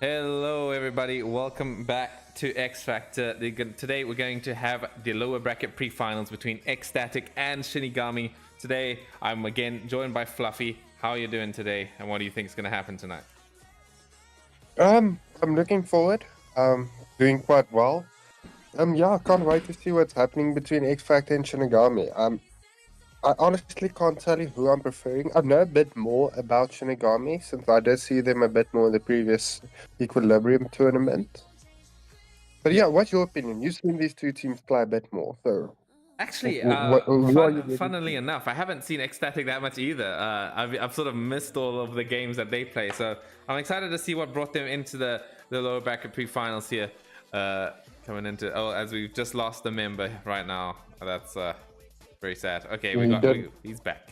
Hello everybody, welcome back to X Factor. Today we're going to have the lower bracket pre-finals between Xstatic and Shinigami. Today I'm again joined by Fluffy. How are you doing today and what do you think is going to happen tonight? I'm looking forward. Doing quite well. Yeah, I can't wait to see what's happening between X Factor and Shinigami. I honestly can't tell you who I'm preferring. I know a bit more about Shinigami since I did see them a bit more in the previous Equilibrium tournament. But yeah, what's your opinion? You've seen these two teams play a bit more, so Actually, who are you ready funnily to? enough, I haven't seen Xstatic that much either. I've sort of missed all of the games that they play, so I'm excited to see what brought them into the lower bracket pre-finals here. Coming into as we've just lost a member right now. That's very sad. Okay, he's back.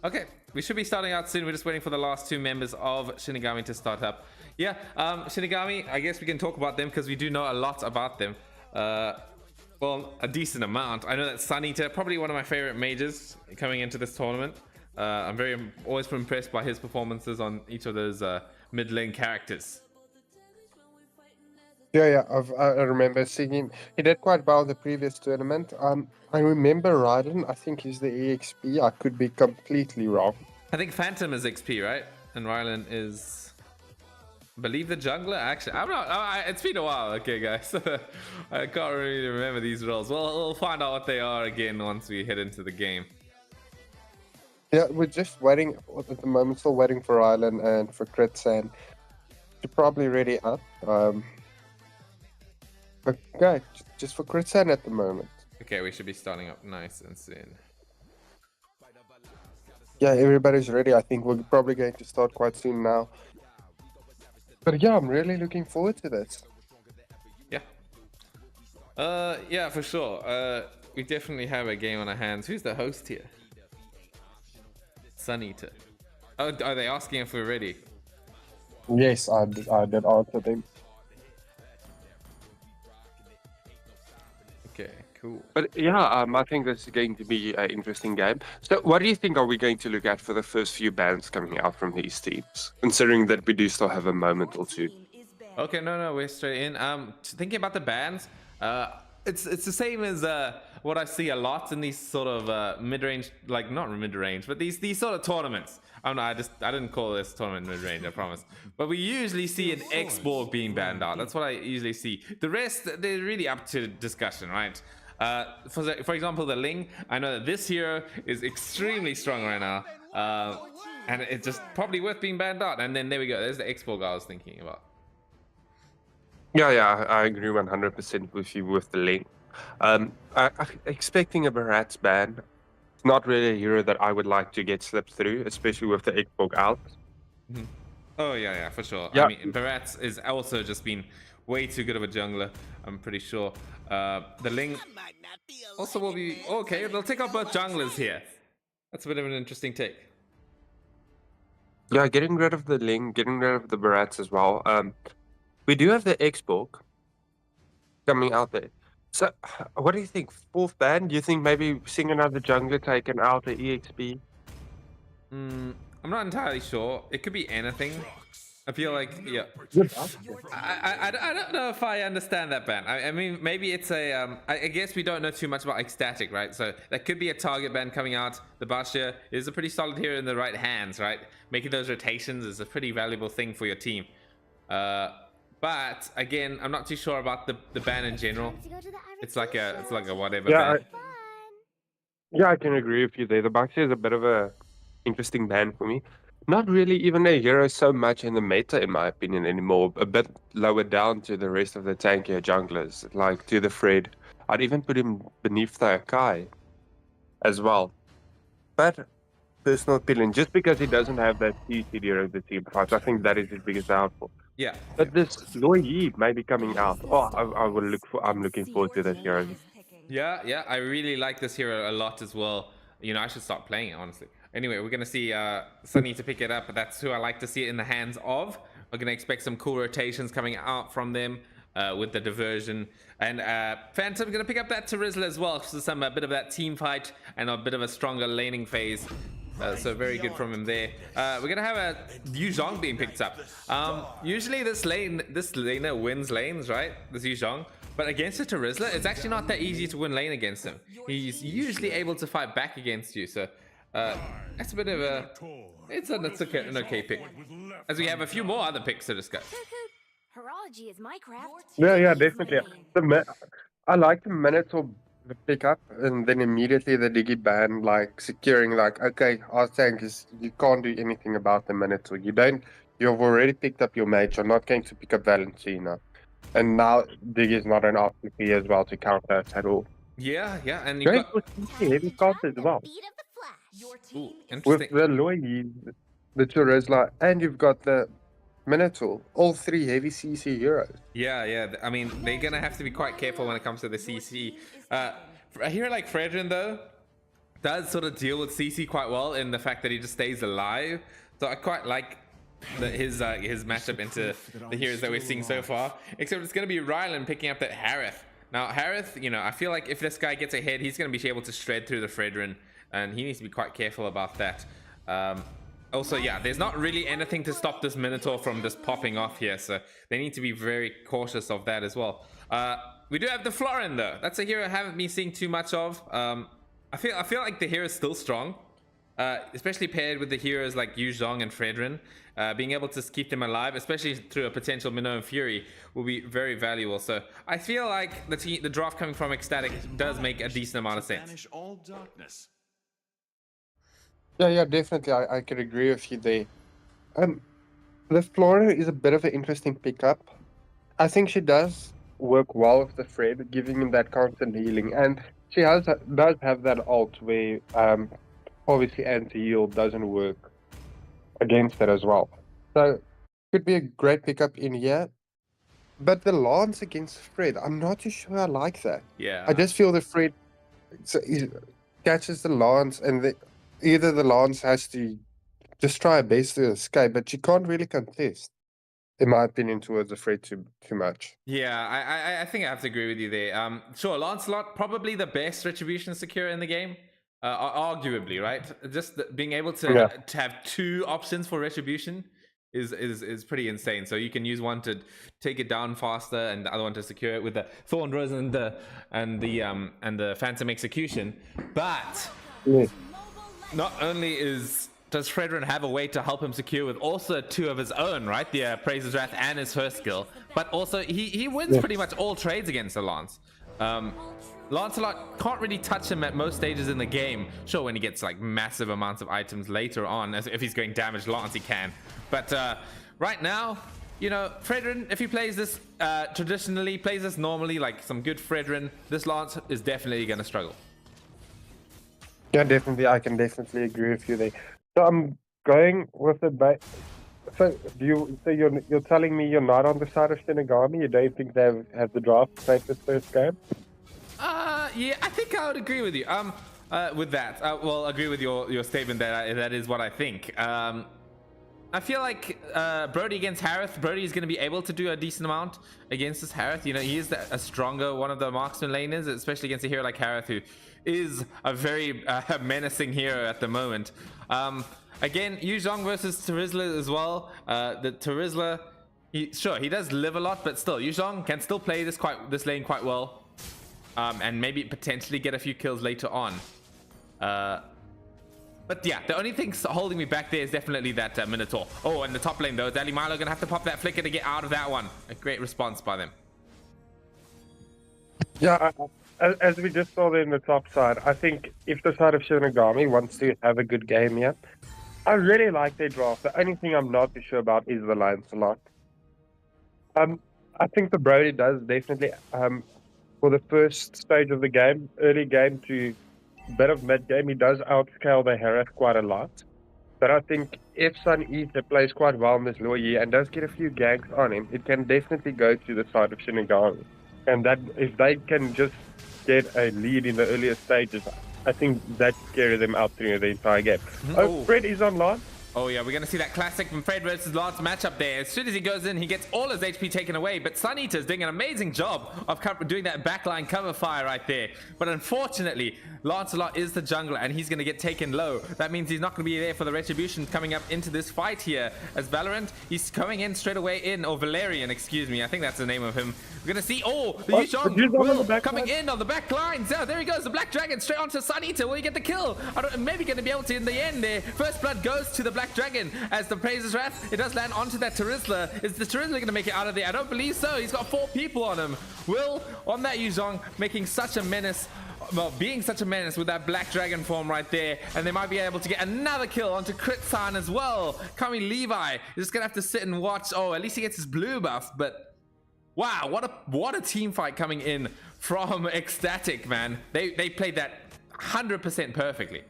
Okay, we should be starting out soon. We're just waiting for the last two members of Shinigami to start up. Yeah, Shinigami, I guess we can talk about them because we do know a lot about them. Well, a decent amount. I know that Sun Eater, probably one of my favorite mages coming into this tournament. I'm always impressed by his performances on each of those mid lane characters. Yeah, I remember seeing him. He did quite well in the previous tournament. I remember Raiden. I think he's the EXP. I could be completely wrong. I think Phantom is XP, right? And Rylan is, I believe, the jungler. Actually, I'm not. It's been a while. Okay, guys, I can't really remember these roles. Well, we'll find out what they are again once we head into the game. Yeah, we're just waiting at the moment. Still waiting for Rylan and for Kritsan to probably ready up. Okay, just for Kritsan at the moment. Okay, we should be starting up nice and soon. Yeah, everybody's ready. I think we're probably going to start quite soon now. But yeah, I'm really looking forward to this. Yeah. Yeah, for sure. We definitely have a game on our hands. Who's the host here? Sun Eater. Oh, are they asking if we're ready? Yes, I did answer them. Okay, cool. But yeah, I think this is going to be an interesting game. So, what do you think are we going to look at for the first few bans coming out from these teams? Considering that we do still have a moment or two. Okay, no, we're straight in. Thinking about the bans, it's the same as what I see a lot in these sort of mid-range, like not mid-range, but these sort of tournaments. I didn't call this tournament mid-range, I promise. But we usually see an X-Borg being banned out. That's what I usually see. The rest, they're really up to discussion, right? For example, the Ling, I know that this hero is extremely strong right now. And it's just probably worth being banned out. And then there we go. There's the X-Borg I was thinking about. Yeah, I agree 100% with you with the link. I'm expecting a Barat's ban. It's not really a hero that I would like to get slipped through, especially with the Xbox out. Mm-hmm. Oh yeah, for sure. Yeah. I mean, Barat's is also just been way too good of a jungler. I'm pretty sure. The Ling also will be okay. They'll take out both junglers here. That's a bit of an interesting take. Yeah, getting rid of the Ling, getting rid of the Barats as well. We do have the Xbox coming out there. So, what do you think? Fourth ban? Do you think maybe seeing another jungler taken out the EXP? I'm not entirely sure. It could be anything. I feel like, yeah. I don't know if I understand that ban. I mean, maybe it's a. I guess we don't know too much about Xstatic, right? So that could be a target ban coming out. The Bastia is a pretty solid hero in the right hands, right? Making those rotations is a pretty valuable thing for your team. But again, I'm not too sure about the ban in general. It's like a whatever ban. Yeah, I can agree with you there. The Bastia is a bit of a interesting ban for me. Not really even a hero so much in the meta, in my opinion, anymore. A bit lower down to the rest of the tankier junglers, like to the Fred. I'd even put him beneath the Akai as well. But personal opinion, just because he doesn't have that CC during the team fights, I think that is his biggest downfall. Yeah. But this Loyi may be coming out. Oh, I'm looking forward to this hero. Yeah, I really like this hero a lot as well. You know, I should start playing it, honestly. Anyway, we're going to see Sunny to pick it up, but that's who I like to see it in the hands of. We're going to expect some cool rotations coming out from them with the diversion. And Phantom's going to pick up that Terizla as well, so some a bit of that team fight and a bit of a stronger laning phase. So very good from him there. We're gonna have a Yu Zhong being picked up. Usually this laner wins lanes, right? This Yu Zhong. But against a Terizla, it's actually not that easy to win lane against him. He's usually able to fight back against you. So that's a bit of a... It's an okay pick. As we have a few more other picks to discuss. Horology is my craft. Yeah, definitely. I like the Minotaur pick up and then immediately the Diggy ban, like securing, like, okay, our tank is, you can't do anything about the Minotaur. You've already picked up your mage, you're not going to pick up Valentina. And now Diggy is not an option for you as well to counter us at all. Yeah, and you Great got... with heavy cost as well. Ooh, With interesting. the Loyi, the Terizla, and you've got the Minotaur, all three heavy CC heroes. Yeah. I mean, they're gonna have to be quite careful when it comes to the CC. A hero like Fredrin, though, does sort of deal with CC quite well in the fact that he just stays alive. So I quite like his matchup into the heroes that we're seeing so far. Except it's gonna be Rylan picking up that Harith. Now Harith, you know, I feel like if this guy gets ahead, he's gonna be able to shred through the Fredrin, and he needs to be quite careful about that. Also, yeah, there's not really anything to stop this Minotaur from just popping off here, so they need to be very cautious of that as well. We do have the Florin, though. That's a hero I haven't been seeing too much of. I feel like the hero is still strong, especially paired with the heroes like Yu Zhong and Fredrin. Being able to keep them alive, especially through a potential Minoan Fury, will be very valuable. So I feel like the draft coming from Xstatic does make a decent amount of sense. Banish all darkness. Yeah, definitely. I can agree with you there. The Flora is a bit of an interesting pickup. I think she does work well with the Fred, giving him that constant healing, and she does have that ult where obviously anti-heal doesn't work against that as well. So could be a great pickup in here. But the Lance against Fred, I'm not too sure I like that. Yeah. I just feel the Fred he catches the Lance and either the Lance has to just try her best to escape, but she can't really contest, in my opinion, towards the Fred too much. Yeah, I think I have to agree with you there. Sure, Lancelot, probably the best retribution secure in the game. Arguably, right? Just being able to have two options for retribution is pretty insane. So you can use one to take it down faster and the other one to secure it with the Thorn Rose and the Phantom Execution. But not only does Fredrin have a way to help him secure with also two of his own, right? The Praise's Wrath and his first skill. But also he wins pretty much all trades against the Lance. Lancelot can't really touch him at most stages in the game. Sure, when he gets like massive amounts of items later on, as if he's going damage Lance, he can. But right now, you know, Fredrin, if he plays this traditionally, plays this normally, like some good Fredrin, this Lance is definitely going to struggle. Yeah, definitely. I can definitely agree with you there. So I'm going with the So you're telling me you're not on the side of Shinigami? You don't think they have the draft to take this first game? Yeah, I think I would agree with you. With that, well, agree with your statement that that is what I think. I feel like Brody against Harith, Brody is going to be able to do a decent amount against this Harith. You know, he is a stronger one of the marksman laners, especially against a hero like Harith, who is a very menacing hero at the moment. Again, Yu Zhong versus Terizla as well. The Terizla, he does live a lot, but still, Yu Zhong can still play this lane quite well. And maybe potentially get a few kills later on. But yeah, the only thing holding me back there is definitely that Minotaur. Oh, and the top lane though, is Ali Milo gonna have to pop that flicker to get out of that one. A great response by them. Yeah, as we just saw there in the top side, I think if the side of Shinigami wants to have a good game here, I really like their draft. The only thing I'm not too sure about is the Lancelot. I think the Brody does definitely, for the first stage of the game, early game to bit of mid game, he does outscale the Harith quite a lot. But I think if Sun Eater plays quite well in this Loyi and does get a few ganks on him, it can definitely go to the side of Shinigami. And that if they can just get a lead in the earlier stages, I think that carries them out through the entire game. Oh, Fred is online. Oh yeah, we're gonna see that classic from Fred versus Lance matchup there. As soon as he goes in, he gets all his HP taken away, but Sun Eater's doing an amazing job of doing that backline cover fire right there. But unfortunately, Lancelot is the jungler and he's gonna get taken low. That means he's not gonna be there for the retribution coming up into this fight here. As Valorant, he's coming in straight away in, or Valerian, excuse me, I think that's the name of him. We're gonna see, the Yuzhong coming in on the back lines. Yeah, there he goes, the Black Dragon straight onto Sun Eater. Will he get the kill? Maybe gonna be able to in the end there. First blood goes to the Black Dragon as the Praise's Wrath. It does land onto that Terizla. Is the Terizla going to make it out of there? I don't believe so. He's got 4 people on him. Will on that Yuzhong making such a menace. Well, being such a menace with that Black Dragon form right there. And they might be able to get another kill onto Critsan as well. Kami Levi is just going to have to sit and watch. Oh, at least he gets his blue buff. But wow, what a team fight coming in from Xstatic, man. They played that 100% perfectly.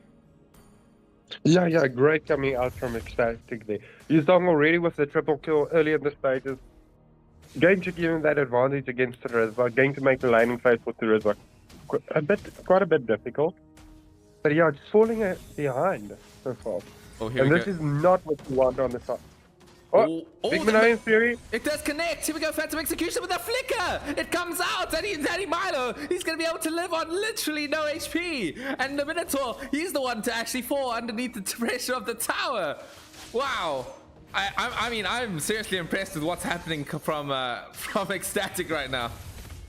Yeah, great coming out from Xstatic there. Yuzhong already with the triple kill early in the stages. Going to give him that advantage against Terizla. Going to make the laning phase for Terizla quite a bit difficult. But yeah, just falling behind so far. Oh, here and we this go. is not what you want on the side. Big Minoan Fury. It does connect. Here we go, Phantom Execution with a flicker. It comes out, and Daddy Milo, he's going to be able to live on literally no HP. And the Minotaur, he's the one to actually fall underneath the pressure of the tower. Wow. I mean, I'm seriously impressed with what's happening from Xstatic right now.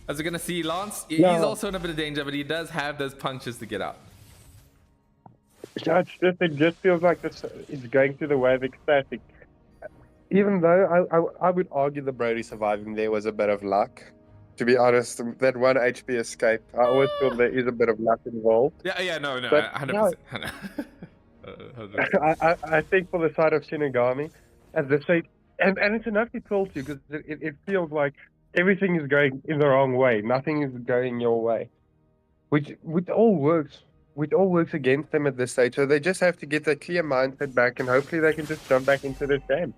As we're going to see Lance, he's also in a bit of danger, but he does have those punches to get out. Yeah, it just feels like it's going through the way of Xstatic. Even though I would argue the Brody surviving there was a bit of luck. To be honest, that 1 HP escape, I always feel there is a bit of luck involved. Yeah, no, But, 100%. I think for the side of Shinigami, as they say, and it's enough to tell you because it feels like everything is going in the wrong way. Nothing is going your way, which all works. It all works against them at this stage. So they just have to get that clear mindset back, and hopefully they can just jump back into this game.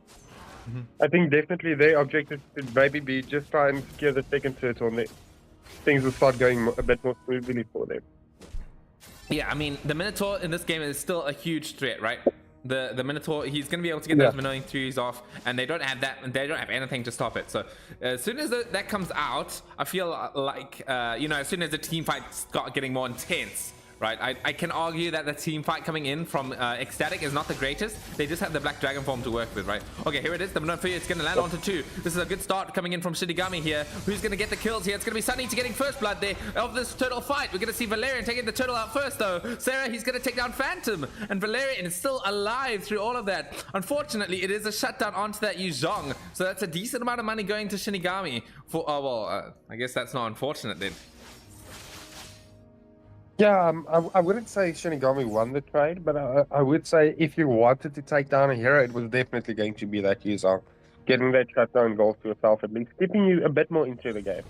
I think definitely their objective should maybe be just try and secure the second turtle, and things will start going a bit more smoothly for them. Yeah, I mean, the Minotaur in this game is still a huge threat, right? The Minotaur, he's going to be able to get those Minoan threes off, and they don't have that, and they don't have anything to stop it. So as soon as that comes out, I feel like, as soon as the team fight start getting more intense, right? I can argue that the team fight coming in from Xstatic is not the greatest. They just have the Black Dragon form to work with, right? Okay, here it is. The Minoan Fury is going to land onto 2. This is a good start coming in from Shinigami here. Who's going to get the kills here? It's going to be Sun Eater getting first blood there of this turtle fight. We're going to see Valerian taking the turtle out first, though. Sarah, he's going to take down Phantom. And Valerian is still alive through all of that. Unfortunately, it is a shutdown onto that Yuzhong. So that's a decent amount of money going to Shinigami. I guess that's not unfortunate then. Yeah, I wouldn't say Shinigami won the trade, but I would say if you wanted to take down a hero, it was definitely going to be that Yuzhong. Getting that shutdown goal to yourself, at least keeping you a bit more into the game.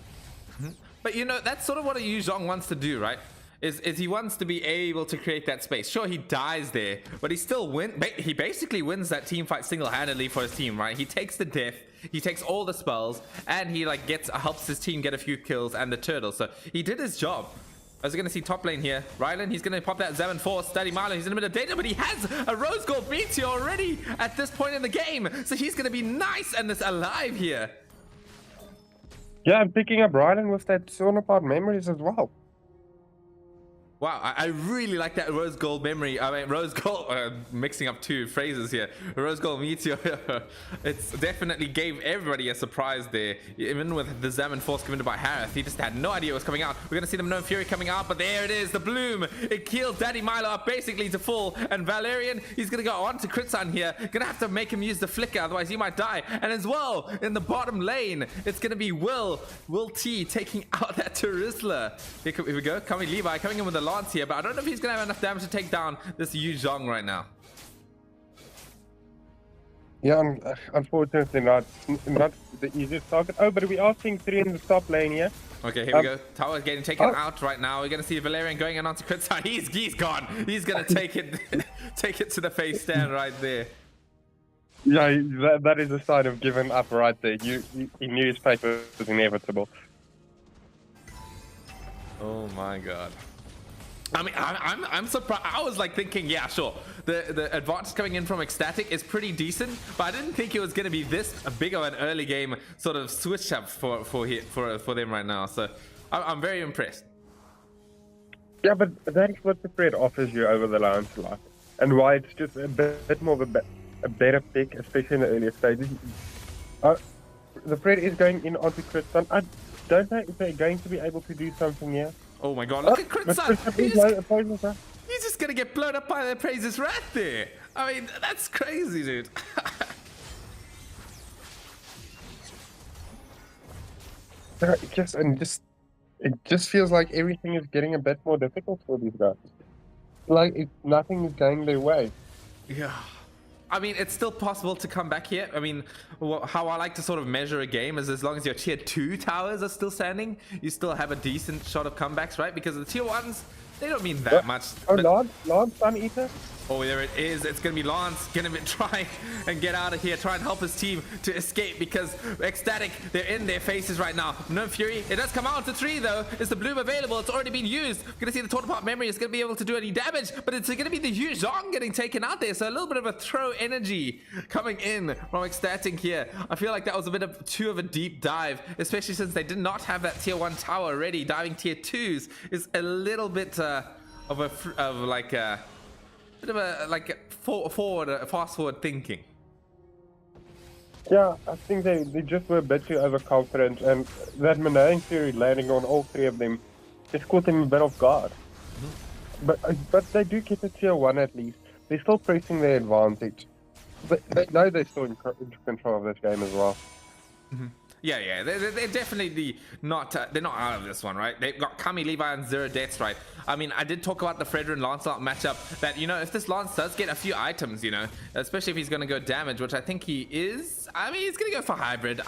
But that's sort of what a Yuzhong wants to do, right? Is he wants to be able to create that space. Sure, he dies there, but he still he basically wins that team fight single-handedly for his team, right? He takes the death, he takes all the spells, and he helps his team get a few kills and the turtle. So he did his job. As we're going to see top lane here, Rylan, he's going to pop that Zaman Force, Daddy Milo, he's in a bit of danger, but he has a Rose Gold Meteor already at this point in the game. So he's going to be nice and alive here. Yeah, I'm picking up Rylan with that Sonapart memories as well. Wow, I really like that Rose Gold memory. I mean, Rose Gold, mixing up 2 phrases here. Rose Gold Meteor, it's definitely gave everybody a surprise there. Even with the Zaman Force given by Harith, he just had no idea what was coming out. We're going to see the Minoan Fury coming out, but there it is, the Bloom. It kills Daddy Milo up basically to full. And Valerian, he's going to go on to Critsan here. Going to have to make him use the flicker, otherwise he might die. And as well, in the bottom lane, it's going to be Will T taking out that Terizla. Here we go, Kami Levi coming in with the here, but I don't know if he's gonna have enough damage to take down this Yuzhong right now. Yeah, unfortunately not the easiest target. Oh, but we are seeing 3 in the top lane here. Okay, here we go. Tower getting taken out right now. We're gonna see Valerian going in onto Critsan. He's gone. He's gonna take it take it to the face stand right there. Yeah, that is a sign of giving up right there. He knew his fate was inevitable. Oh my god. I mean, I'm surprised. I was like thinking, yeah, sure, the advantage coming in from Xstatic is pretty decent, but I didn't think it was going to be this big of an early game sort of switch up for them right now. So I'm very impressed. Yeah, but that is what the Fred offers you over the Lancelot, and why it's just a bit more of a better pick, especially in the earlier stages. The Fred is going in onto Crit Sun. I don't know if they're going to be able to do something here. Oh my god, look at Crit Sun. He's just gonna get blown up by their praises right there. I mean, that's crazy, dude. It just feels like everything is getting a bit more difficult for these guys. Like nothing is going their way. Yeah. I mean, it's still possible to come back here. I mean, how I like to sort of measure a game is as long as your tier 2 towers are still standing, you still have a decent shot of comebacks, right? Because the tier 1s, they don't mean that much. Oh, Lance, Sun Eater? Oh, there it is. It's going to be Lance going to try and get out of here, try and help his team to escape because Xstatic, they're in their faces right now. No Fury. It does come out to 3, though. Is the bloom available? It's already been used. We're going to see the Total Part Memory is going to be able to do any damage, but it's going to be the Yu Zhong getting taken out there. So a little bit of a throw energy coming in from Xstatic here. I feel like that was a bit of too of a deep dive, especially since they did not have that tier 1 tower already. Diving tier 2s is a little bit of a fast forward thinking. Yeah, I think they just were a bit too overconfident, and that Manang Fury landing on all 3 of them just caught them a bit off guard. But they do get a tier 1 at least. They're still pressing their advantage. They know they're still in control of this game as well. Yeah, they're definitely not, they're not out of this one, right? They've got Kami, Levi, and 0 deaths, right? I mean, I did talk about the Fredrin Lancelot matchup that, you know, if this Lance does get a few items, you know, especially if he's going to go damage, which I think he is. I mean, he's going to go for hybrid.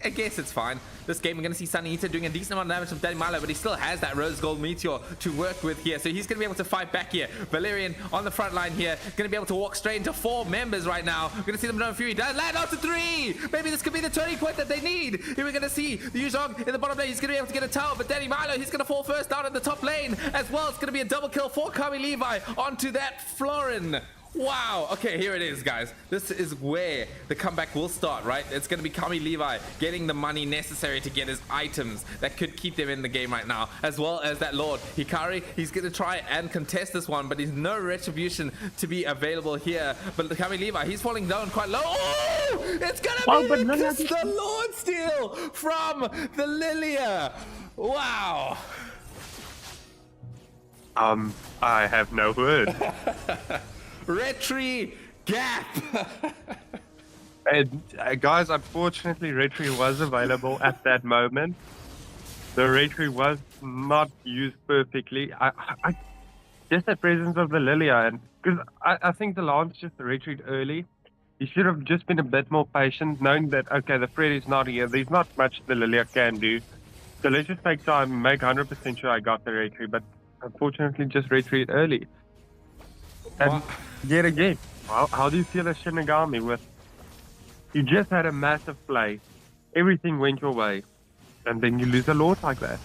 I guess it's fine. This game, we're going to see Sunny Eater doing a decent amount of damage from Daddy Milo, but he still has that Rose Gold Meteor to work with here. So he's going to be able to fight back here. Valerian on the front line here, going to be able to walk straight into 4 members right now. We're going to see them no Fury. Does land onto 3. Maybe this could be the turning point that they need. Here we're going to see the Yu Zhong in the bottom lane. He's going to be able to get a tower, but Daddy Milo, he's going to fall first down in the top lane as well. It's going to be a double kill for Kami Levi onto that Florin. Wow. Okay, here it is, guys. This is where the comeback will start, right? It's going to be Kami Levi getting the money necessary to get his items that could keep them in the game right now, as well as that Lord. Hikari, he's going to try and contest this one, but there's no retribution to be available here. But the Kami Levi, he's falling down quite low. Oh! It's going to be the Lord steal from the Lilia. Wow. I have no word. Retry Gap. And guys, unfortunately, Retry was available at that moment. The Retry was not used perfectly. I just the presence of the Lilia, and because I think the Lance just retreat early. He should have just been a bit more patient, knowing that okay, the Fred is not here. There's not much the Lilia can do. So let's just take time and make 100% sure I got the Retry, but unfortunately just retreat early. And yet again, how do you feel as Shinigami with you just had a massive play, everything went your way, and then you lose a Lord like that?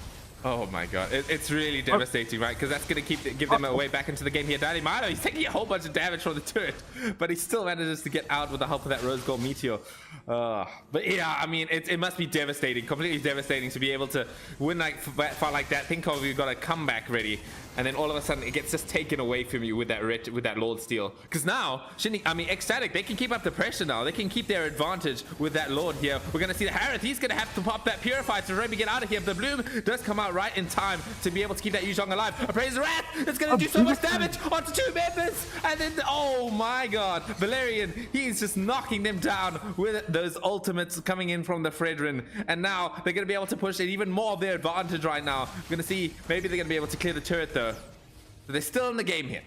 Oh my god, it's really devastating, right? Because that's going to give them a way back into the game here. Daddy Milo, he's taking a whole bunch of damage from the turret, but he still manages to get out with the help of that Rose Gold Meteor. But yeah, I mean, it must be devastating, completely devastating to be able to win like fight like that. Think of you've got a comeback ready, and then all of a sudden it gets just taken away from you with that Lord steal. Because now, Xstatic, they can keep up the pressure now. They can keep their advantage with that Lord here. We're going to see the Harith. He's going to have to pop that Purify to maybe get out of here. But the Bloom does come out right in time to be able to keep that Yu Zhong alive. Appraise the Wrath. It's going to do so much damage onto 2 members. And then, oh my god, Valerian, he's just knocking them down with those ultimates coming in from the Fredrin. And now they're going to be able to push even more of their advantage right now. We're going to see, maybe they're going to be able to clear the turret though. So they're still in the game here.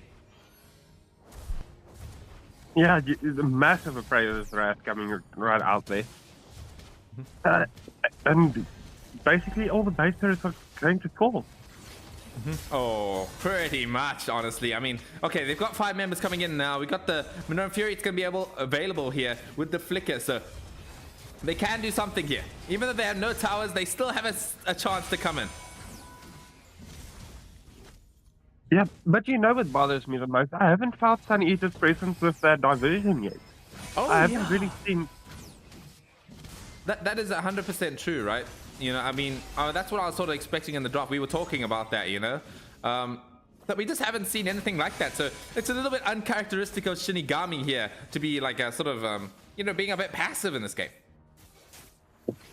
Yeah, the massive Appraiser's Wrath coming right out there. And basically all the base turrets are going to fall. Oh, pretty much, honestly. I mean, okay, they've got 5 members coming in now. We got the Minor Fury. It's going to be available here with the Flicker. So they can do something here. Even though they have no towers, they still have a chance to come in. Yeah, but you know what bothers me the most? I haven't felt Sun Eater's presence with that diversion yet. Oh I haven't yeah, really seen. that is 100% true, right? You know, I mean, that's what I was sort of expecting in the drop. We were talking about that, you know, but we just haven't seen anything like that. So it's a little bit uncharacteristic of Shinigami here to be like a sort of you know, being a bit passive in this game.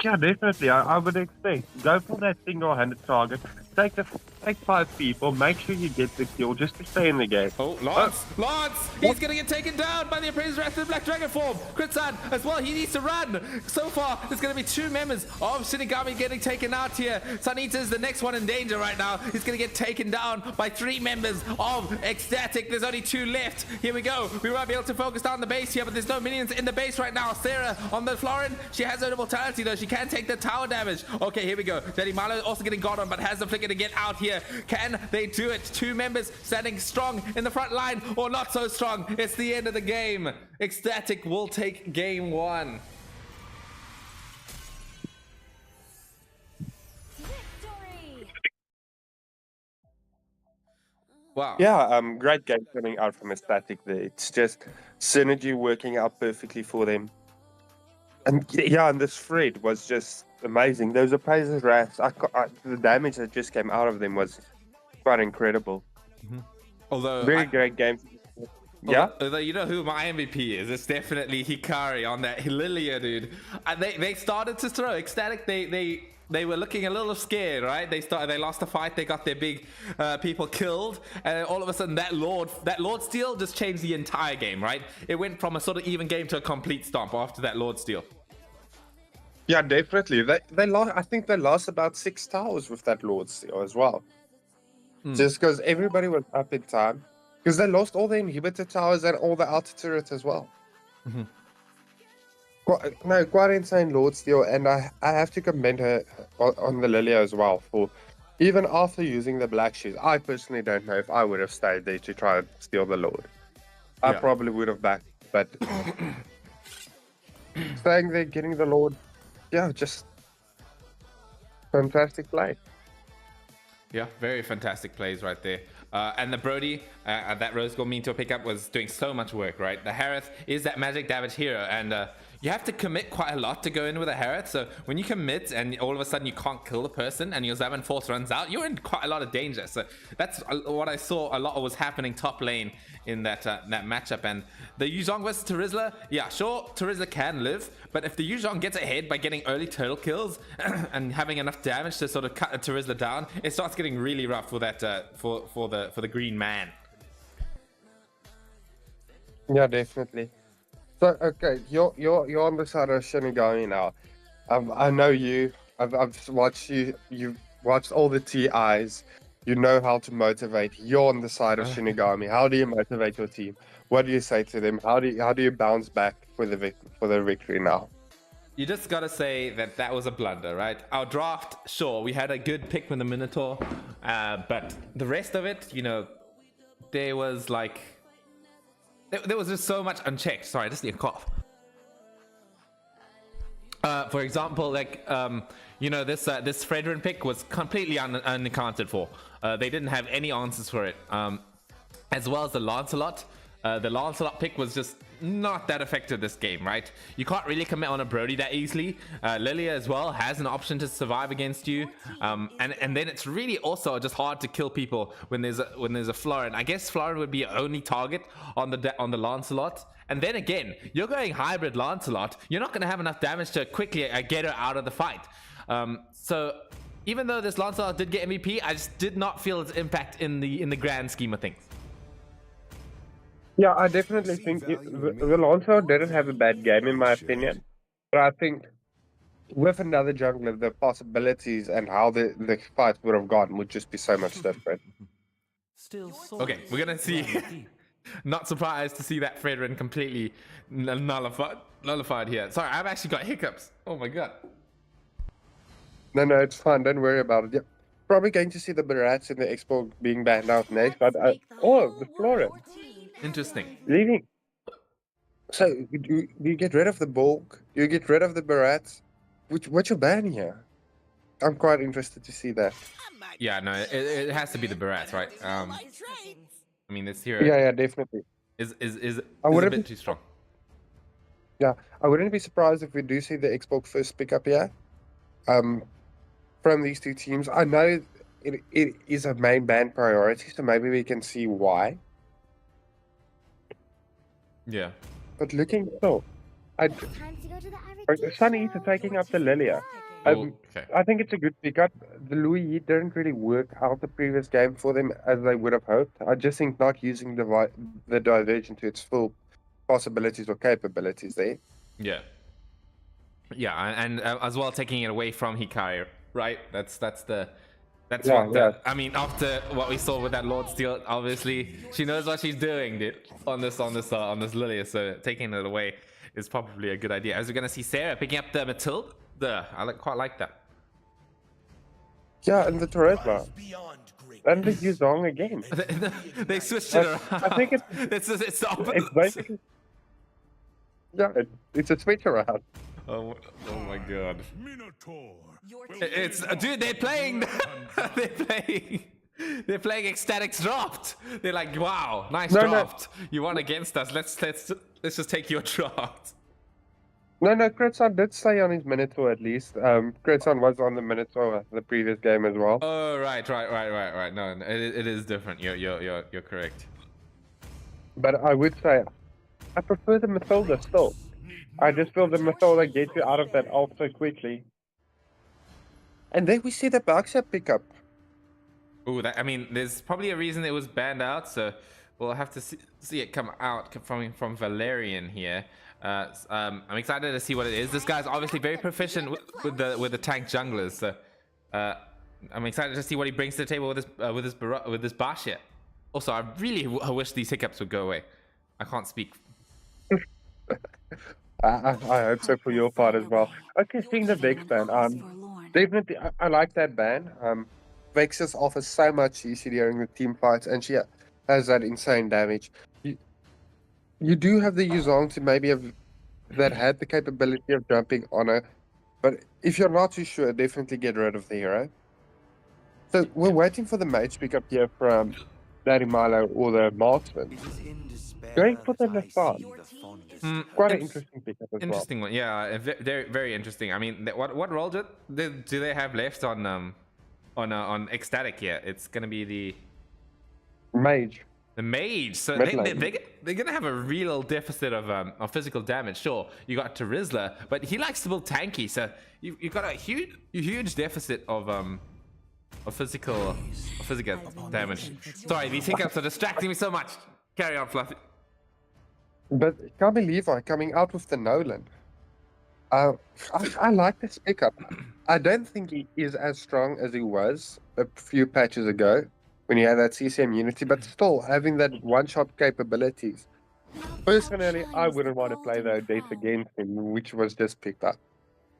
Yeah, definitely. I would expect. Go for that single-handed target. Take 5 people. Make sure you get the kill just to stay in the game. Oh, Lance! Lance! He's gonna get taken down by the Appraiser's Wrath in Black Dragon form! Kritsan as well, he needs to run! So far, there's gonna be 2 members of Shinigami getting taken out here. Sunita is the next one in danger right now. He's gonna get taken down by 3 members of Xstatic. There's only 2 left. Here we go. We won't be able to focus down the base here, but there's no minions in the base right now. Sarah on the Florin, she has no mortality though. She can take the tower damage. Okay, here we go. Daddy Milo also getting got on, but has the flicker to get out here. Can they do it? 2 members standing strong in the front line, or not so strong. It's the end of the game. Xstatic will take game 1. Victory! Wow. Yeah, great game coming out from Xstatic there. It's just synergy working out perfectly for them. And yeah, and this Fred was just amazing. Those Appraiser's Wrath, the damage that just came out of them was quite incredible. Although Very great game. Yeah? Although you know who my MVP is, it's definitely Hikari on that Lilia, dude. They started to throw Xstatic. They were looking a little scared, right? They lost the fight. They got their big people killed, and all of a sudden that Lord steal just changed the entire game, right? It went from a sort of even game to a complete stomp after that Lord steal. Yeah, definitely. They lost. I think they lost about 6 towers with that Lord Steal as well. Just because everybody was up in time. Because they lost all the inhibitor towers and all the outer turrets as well. Quite insane Lord Steal, and I have to commend her on the Lilia as well for even after using the black shoes. I personally don't know if I would have stayed there to try and steal the Lord. I Yeah. probably would have backed, but staying there, getting the Lord, yeah, just fantastic play. Yeah, very fantastic plays right there. And the Brody, that Rose Gold mean to pick up, was doing so much work, right? The Harith is that magic damage hero, and you have to commit quite a lot to go in with a Harith. So when you commit and all of a sudden you can't kill the person and your Zaman Force runs out, you're in quite a lot of danger. So that's what I saw a lot was happening top lane in that that matchup. And the Yuzhong versus Terizla, yeah, sure, Terizla can live, but if the Yuzhong gets ahead by getting early turtle kills and having enough damage to sort of cut Terizla down, it starts getting really rough for that for the green man. Yeah, definitely. So okay, you're on the side of Shinigami now. I know you. I've watched you. You've watched all the TIs. You know how to motivate. You're on the side of Shinigami. How do you motivate your team? What do you say to them? How do you bounce back for the victory now? You just gotta say that was a blunder, right? Our draft, sure, we had a good pick with the Minotaur, but the rest of it, you know, there was like there was just so much unchecked. Sorry, I just need a cough. For example, like you know, this Fredrin pick was completely unaccounted for. They didn't have any answers for it. As well as the Lancelot. The Lancelot pick was just not that effective this game, right? You can't really commit on a Brody that easily. Lilia as well has an option to survive against you, and then it's really also just hard to kill people when there's a Florin. I guess Florin would be your only target on the Lancelot. And then again, you're going hybrid Lancelot. You're not going to have enough damage to quickly get her out of the fight. So even though this Lancelot did get MVP, I just did not feel its impact in the grand scheme of things. Yeah, I definitely think the Lancelot didn't have a bad game in my opinion, but I think with another jungler, the possibilities and how the fight would have gone would just be so much different. Okay, we're gonna see. Not surprised to see that Fredrin completely nullified here. Sorry, I've actually got hiccups. Oh my god. No, it's fine. Don't worry about it. Yeah. Probably going to see the Barats in the Expo being banned out next, but the Florin. Interesting. Leaving. So you get rid of the bulk, you get rid of the Barats. What's your ban here? I'm quite interested to see that. Yeah, no, it has to be the Barats, right? I mean, this hero Yeah, definitely. is I a wouldn't bit be, too strong. yeah, I wouldn't be surprised if we do see the Xbox first pickup here. From these two teams. I know it is a main band priority, so maybe we can see why. Yeah. But looking still, Time to go to the Irish Sunny's show. taking up the Lilia. Oh, okay. I think it's a good pickup. The Louis didn't really work out the previous game for them as they would have hoped. I just think not using the diversion to its full possibilities or capabilities there. Yeah. Yeah, and as well taking it away from Hikaru, right? That's Yeah, what yeah. I mean, after what we saw with that Lord Steel, obviously she knows what she's doing, dude, on this Lilia. So taking it away is probably a good idea. As we're gonna see Sarah picking up the Matilda. Quite like that. Yeah, and the Charisma. And the Yuzong again. They switched it around. I think it's the opposite. It's basically... Yeah, it's a switch around. Oh my god. It's dude, they're playing they're playing Xstatic's draft. They're like, wow, nice draft. You won against us. Let's just take your draft. No, Kretson did stay on his Minotaur at least. Kretson was on the Minotaur the previous game as well. Oh right. No, it is different. You're correct. But I would say I prefer the Matilda still. I just feel the Matilda gets you out of that ult so quickly. And then we see the Baxia pickup. Ooh, I mean, there's probably a reason it was banned out, so we'll have to see it come out from Valerian here. I'm excited to see what it is. This guy's obviously very proficient with the tank junglers, so I'm excited to see what he brings to the table with this Bashir. Also, I really wish these hiccups would go away. I can't speak. I hope so for your part as well. Okay, seeing the Vex ban. Definitely, I like that ban. Vex just offers so much CC during the team fights, and she has that insane damage. You do have the Yuzong to maybe have that had the capability of jumping on her, but if you're not too sure, definitely get rid of the hero. So we're waiting for the mage pickup here from Daddy Milo or the marksman. Going for the Nafad. Quite an interesting pickup as interesting well. One, yeah, very very interesting. I mean, what role do they have left on Xstatic here? It's gonna be the Mage. The mage. So they're gonna have a real deficit of physical damage. Sure, you got Terizla, but he likes to build tanky, so you've got a huge deficit of physical damage. Sorry, these hiccups are distracting me so much. Carry on, Fluffy. But can't believe Levi coming out with the Nolan. I like this pickup. I don't think he is as strong as he was a few patches ago when he had that CCM Unity, but still having that one-shot capabilities. Personally, I wouldn't want to play the Odette against him, which was just picked up.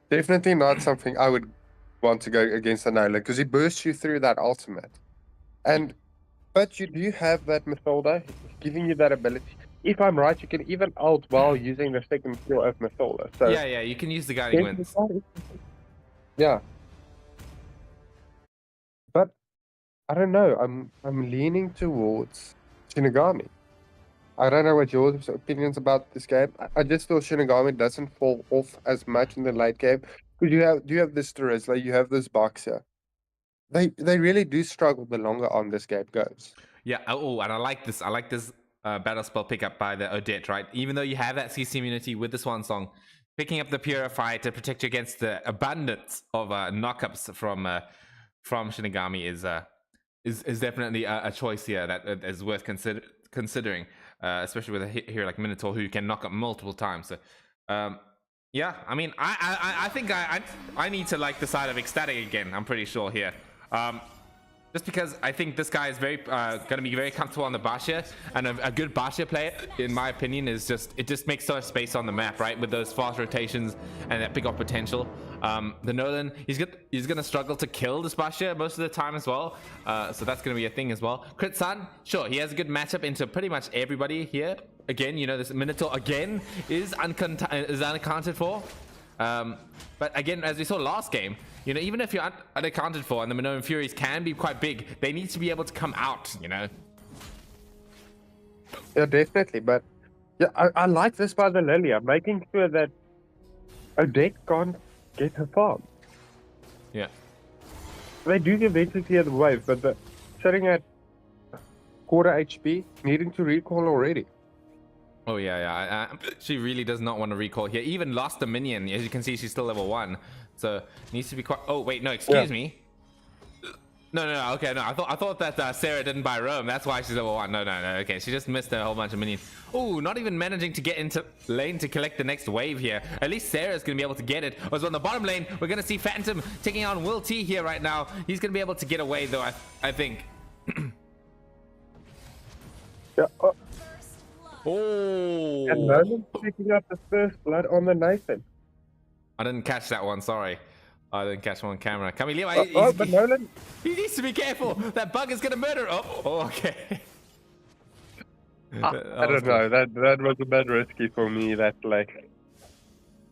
Definitely not something I would want to go against the Nolan, because he bursts you through that ultimate. But you do have that Mathilda giving you that ability. If I'm right, you can even ult while using the second skill of Mathilda. So yeah, you can use the guiding winds. Yeah. But I don't know. I'm leaning towards Shinigami. I don't know what your opinions about this game. I just feel Shinigami doesn't fall off as much in the late game. Because you have this Terizla, you have this Boxer. They really do struggle the longer on this game goes. Yeah. Oh, and I like this. Battle spell pickup by the Odette, right? Even though you have that CC immunity with the Swan Song, picking up the Purify to protect you against the abundance of knockups from Shinigami is definitely a choice here that is worth considering, especially with a hero like Minotaur who can knock up multiple times. So, yeah, I mean, I think I need to like the side of Xstatic again. I'm pretty sure here. Just because I think this guy is going to be very comfortable on the Bashir, and a good Bashir player, in my opinion, is just makes so much space on the map, right? With those fast rotations and that pick-off potential. The Nolan, he's going to struggle to kill this Bashir most of the time as well, so that's going to be a thing as well. Crit-san, sure, he has a good matchup into pretty much everybody here. Again, you know, this Minotaur again is unaccounted for. But again, as we saw last game, you know, even if you're unaccounted for and the Minoan Furies can be quite big, they need to be able to come out, you know. Yeah, definitely. But yeah, I like this by the Lilia, making sure that Odette can't get her farm. Yeah. They do eventually clear the wave, but sitting at quarter HP, needing to recall already. Oh yeah. She really does not want to recall here. Even lost a minion. As you can see, she's still level 1. So needs to be quite. Oh wait, no, excuse me. No. Okay, no. I thought that Sarah didn't buy Rome. That's why she's level 1. No. Okay, she just missed a whole bunch of minions. Oh, not even managing to get into lane to collect the next wave here. At least Sarah's gonna be able to get it. As on the bottom lane, we're gonna see Phantom taking on Will T here right now. He's gonna be able to get away though. I think. Yeah. Oh. And Nolan's picking up the first blood on the Nathan. I didn't catch that one. Sorry. I didn't catch him on camera. Come here, Levi. But Nolan. He needs to be careful. That bug is gonna murder. Oh, okay. I don't know. That was a bit risky for me. That like.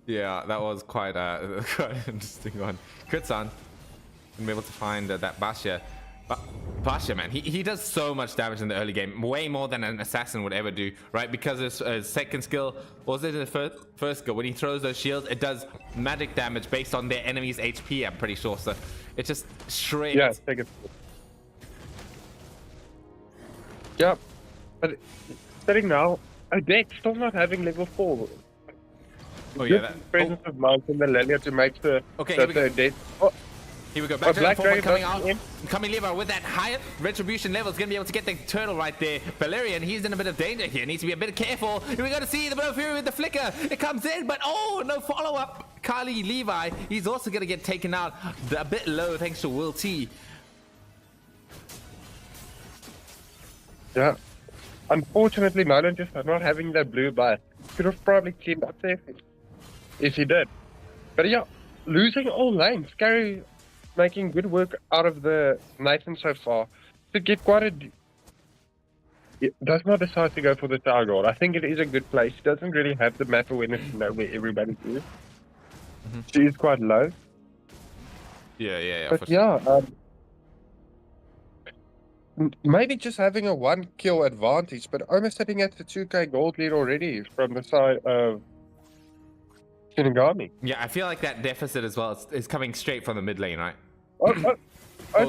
Yeah, that was quite quite an interesting one. Kritsan gonna be able to find that Basha. Basha, man, he does so much damage in the early game, way more than an assassin would ever do, right? Because his second skill, or was it the first skill? When he throws those shields, it does magic damage based on their enemy's HP, I'm pretty sure. So it just shreds. Yeah, take it. Yeah, but sitting now, Odette still not having level 4. Oh yeah, presence of Mountain the Lilia to make sure that Odette. Here we go, back to the forward coming out. In. Coming Lever with that higher retribution level is going to be able to get the turtle right there. Valerian, he's in a bit of danger here. Needs to be a bit careful. Here we go to see the Blow Fury with the flicker. It comes in, but oh, no follow-up. Kali Levi, he's also going to get taken out a bit low thanks to Will T. Yeah. Unfortunately, Nolan just not having that blue buff. Could have probably cleaned up there if he did. But yeah, losing all lanes. Scary making good work out of the Nathan so far. To get quite a... It does not decide to go for the Tower Guard. I think it is a good place. She doesn't really have the map awareness to know where everybody is. She is quite low. Yeah. But yeah, maybe just having a 1 kill advantage, but almost sitting at the 2k gold lead already from the side of Shinigami. Yeah, I feel like that deficit as well is coming straight from the mid lane, right?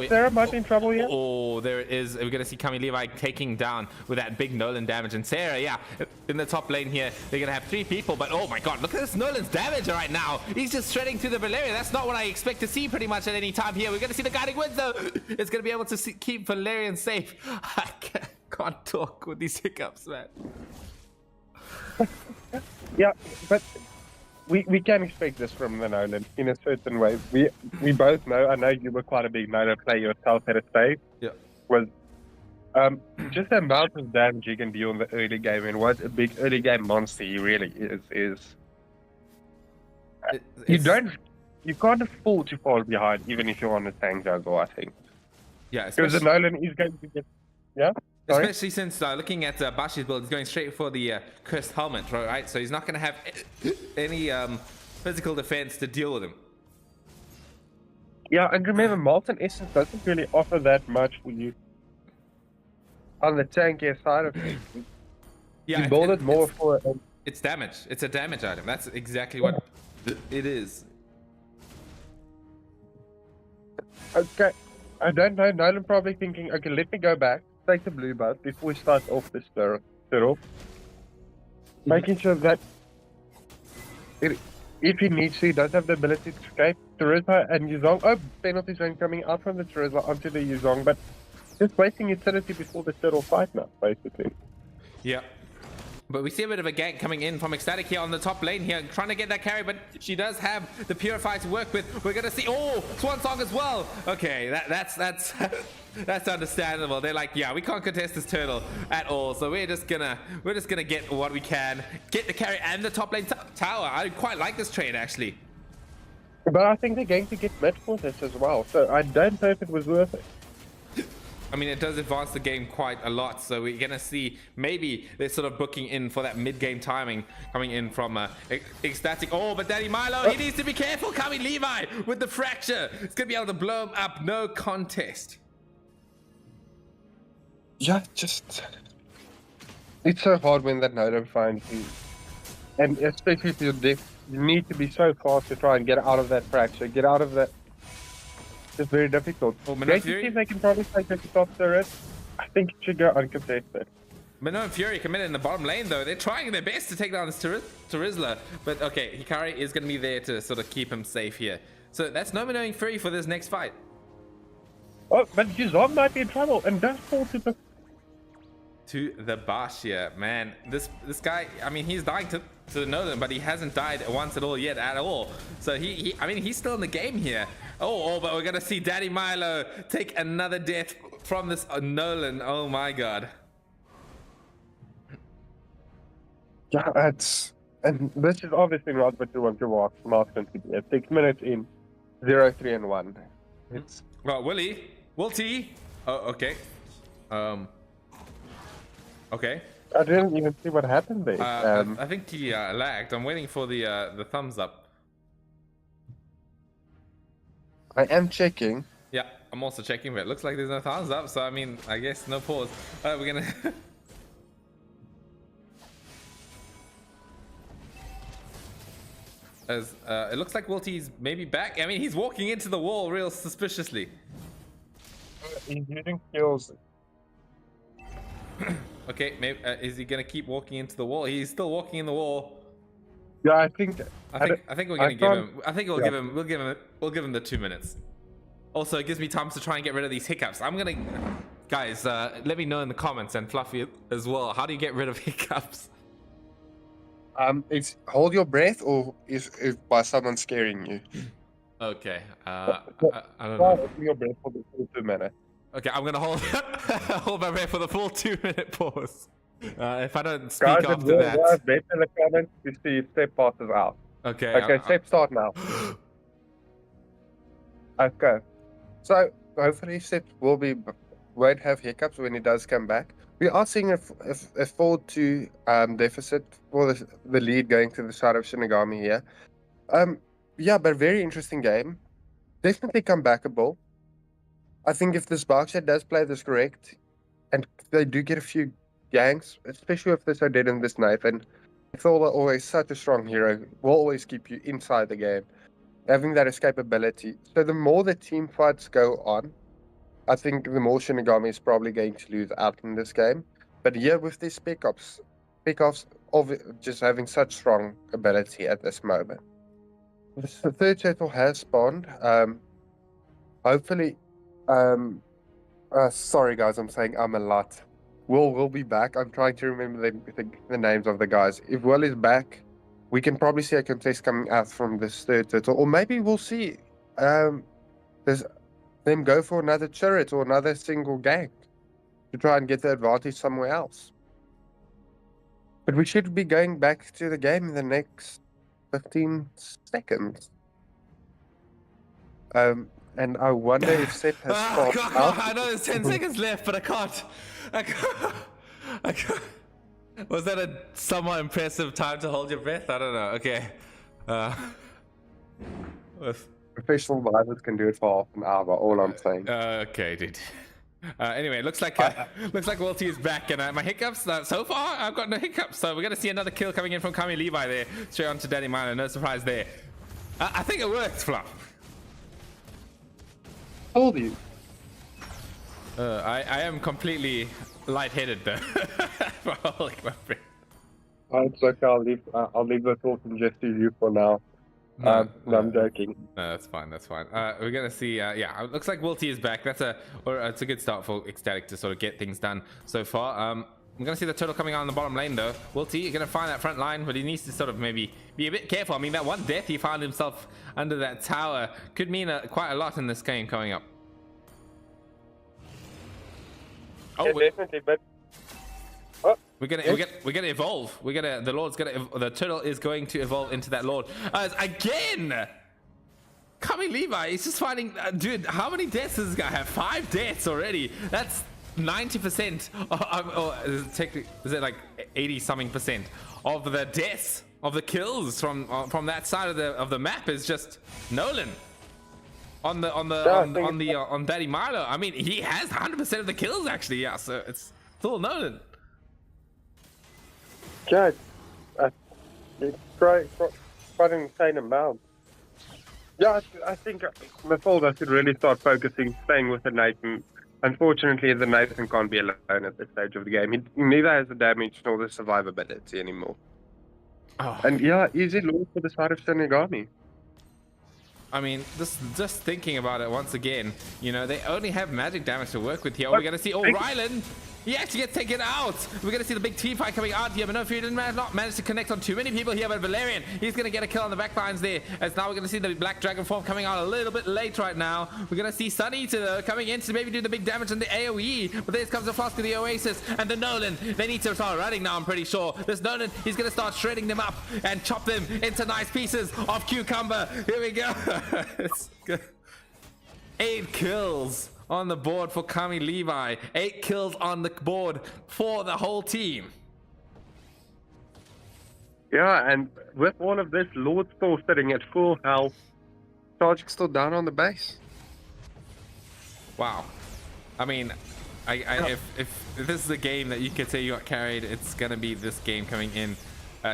Sarah might be in trouble here. Oh, there it is. We're going to see Kami Levi taking down with that big Nolan damage. And Sarah, yeah, in the top lane here, they're going to have 3 people. But oh my god, look at this Nolan's damage right now. He's just shredding through the Valerian. That's not what I expect to see pretty much at any time here. We're going to see the Guiding Winds though. It's going to be able to keep Valerian safe. I can't talk with these hiccups, man. Yeah, but we can expect this from the Nolan in a certain way. We both know, I know you were quite a big Nolan player yourself at a stage. Yeah. Was just the amount of damage you can deal in the early game and what a big early game monster he really is. You can't afford to fall behind even if you're on the tank juggle, I think. Yeah, because the Nolan is going to get Sorry? Especially since looking at Bashi's build, he's going straight for the cursed helmet, right? So he's not going to have any physical defense to deal with him. Yeah, and remember, Molten Essence doesn't really offer that much for you on the tankier side of things. Yeah, you build it more for... It's damage. It's a damage item. That's exactly what it is. Okay, I don't know. Nolan probably thinking, okay, let me go back. Take the blue buff before we start off this turtle. Making sure that if he needs to, he does have the ability to escape. Charisma and Yuzong. Oh, penalty zone coming out from the Charisma onto the Yuzong, but just wasting utility before the turtle fight now, basically. Yeah. But we see a bit of a gank coming in from Xstatic here on the top lane here, trying to get that carry, but she does have the Purify to work with. We're gonna see, oh, Swan Song as well. Okay, that's that's understandable. They're like, yeah, we can't contest this turtle at all, so we're just gonna get what we can, get the carry and the top lane tower. I quite like this trade actually. But I think they're going to get mid for this as well, so I don't know if it was worth it. I mean, it does advance the game quite a lot, so we're gonna see maybe they're sort of booking in for that mid-game timing coming in from Xstatic. Oh, but Daddy Milo, he needs to be careful. Kami Levi with the fracture. It's gonna be able to blow him up. No contest. Yeah, just it's so hard when that Nolan finds you, and especially if you're deaf, you need to be so fast to try and get out of that fracture, get out of that. It's very difficult. Oh, Great to see if they can probably take it off the rest. I think it should go uncontested. Minoan and Fury committed in the bottom lane though. They're trying their best to take down this Terizla, but okay, Hikari is going to be there to sort of keep him safe here. So that's no Minoan Fury for this next fight. Oh, but Yuzong might be in trouble and does fall to the Bash here, man. This guy, I mean, he's dying to the Nolan, but he hasn't died once at all yet at all. So I mean, he's still in the game here. Oh, but we're gonna see Daddy Milo take another death from this Nolan. Oh my god. Yeah, and this is obviously not what you want to watch Master to be. 6 minutes in, 0-3-1. It's well, Will T. Oh, okay. Okay. I didn't even see what happened there. I think he lagged. I'm waiting for the thumbs up. I am checking. Yeah, I'm also checking, but it looks like there's no thumbs up. So I mean, I guess no pause. We're gonna. As it looks like Will T's maybe back. I mean, he's walking into the wall real suspiciously. He's using skills. Okay, maybe is he gonna keep walking into the wall? He's still walking in the wall. Yeah, I think we're gonna give him. I think we'll give him. We'll give him the 2 minutes. Also, it gives me time to try and get rid of these hiccups. I'm gonna, guys, let me know in the comments, and Fluffy as well. How do you get rid of hiccups? It's hold your breath, or is by someone scaring you. Okay. I don't know. Hold your breath for the full 2 minutes. Okay, I'm gonna hold hold my breath for the full 2-minute pause. If I don't speak Guys, after that. Guys, bet in the comments to see if Step passes out. Okay. Okay, Step start now. Okay. So hopefully Step won't have hiccups when he does come back. We are seeing a 4-2 deficit for the lead going to the side of Shinigami here. Yeah, but very interesting game. Definitely comebackable. I think if this Sparkshot does play this correct, and they do get a few ganks, especially if this Odette and this Nathan, Thor are always such a strong hero, will always keep you inside the game, having that escapability. So the more the team fights go on, I think the more Shinigami is probably going to lose out in this game. But here with these pickoffs of just having such strong ability at this moment. The third turtle has spawned. Hopefully, sorry guys, I'm saying a lot. Will be back. I'm trying to remember the names of the guys. If Will is back, we can probably see a contest coming out from this third turtle, or maybe we'll see there's them go for another turret or another single gank to try and get the advantage somewhere else. But we should be going back to the game in the next 15 seconds. And I wonder if Seth has stopped out. I know there's 10 seconds left, but I can't. Was that a somewhat impressive time to hold your breath? I don't know. Okay. Professional divers can do it for half an hour, all I'm saying. Okay, dude. Anyway, looks like Will T is back, and my hiccups. So far, I've got no hiccups. So we're gonna see another kill coming in from Kami Levi there, straight on to Daddy Milo. No surprise there. I think it worked, Fluff. Told you. I am completely lightheaded though. Holy my breath. It's okay. I'll leave the talking just to you for now. No, I'm joking. No, that's fine. That's fine. We're gonna see. Yeah, it looks like Will T is back. It's a good start for Xstatic to sort of get things done so far. I'm gonna see the turtle coming out on the bottom lane though. Will T, you're gonna find that front line, but he needs to sort of maybe be a bit careful. I mean, that one death he found himself under that tower could mean quite a lot in this game coming up. Oh, yeah, definitely, but we're gonna evolve. The turtle is going to evolve into that lord again. Kami Levi, he's just finding, dude, how many deaths does this guy have? 5 deaths already. That's 90%. Or is it like 80 something percent of the deaths of the kills from that side of the map is just Nolan. On Daddy Milo. I mean, he has 100% of the kills actually. Yeah, so it's still Nolan. Yeah, it's quite an insane amount. Yeah, I think Mafalda should really start staying with the Nathan. Unfortunately, the Nathan can't be alone at this stage of the game. He neither has the damage nor the survivability anymore. Oh. And yeah, easy lose for the side of Shinigami. I mean, just thinking about it once again, you know, they only have magic damage to work with here. We're gonna see, Rylan, he actually gets taken out. We're gonna see the big team fight coming out here, but no, Fury did not manage to connect on too many people here, but Valerian, he's gonna get a kill on the back lines there, as now we're gonna see the Black Dragon form coming out a little bit late right now. We're gonna see Sunny coming in to maybe do the big damage on the AoE, but there comes the Flask of the Oasis, and the Nolan, they need to start running now, I'm pretty sure. This Nolan, he's gonna start shredding them up and chop them into nice pieces of cucumber. Here we go. It's good. 8 kills on the board for Kami Levi. 8 kills on the board for the whole team. Yeah, and with all of this, Lord still sitting at full health. Target's still down on the base. Wow. I mean, if this is a game that you could say you got carried, it's gonna be this game coming in.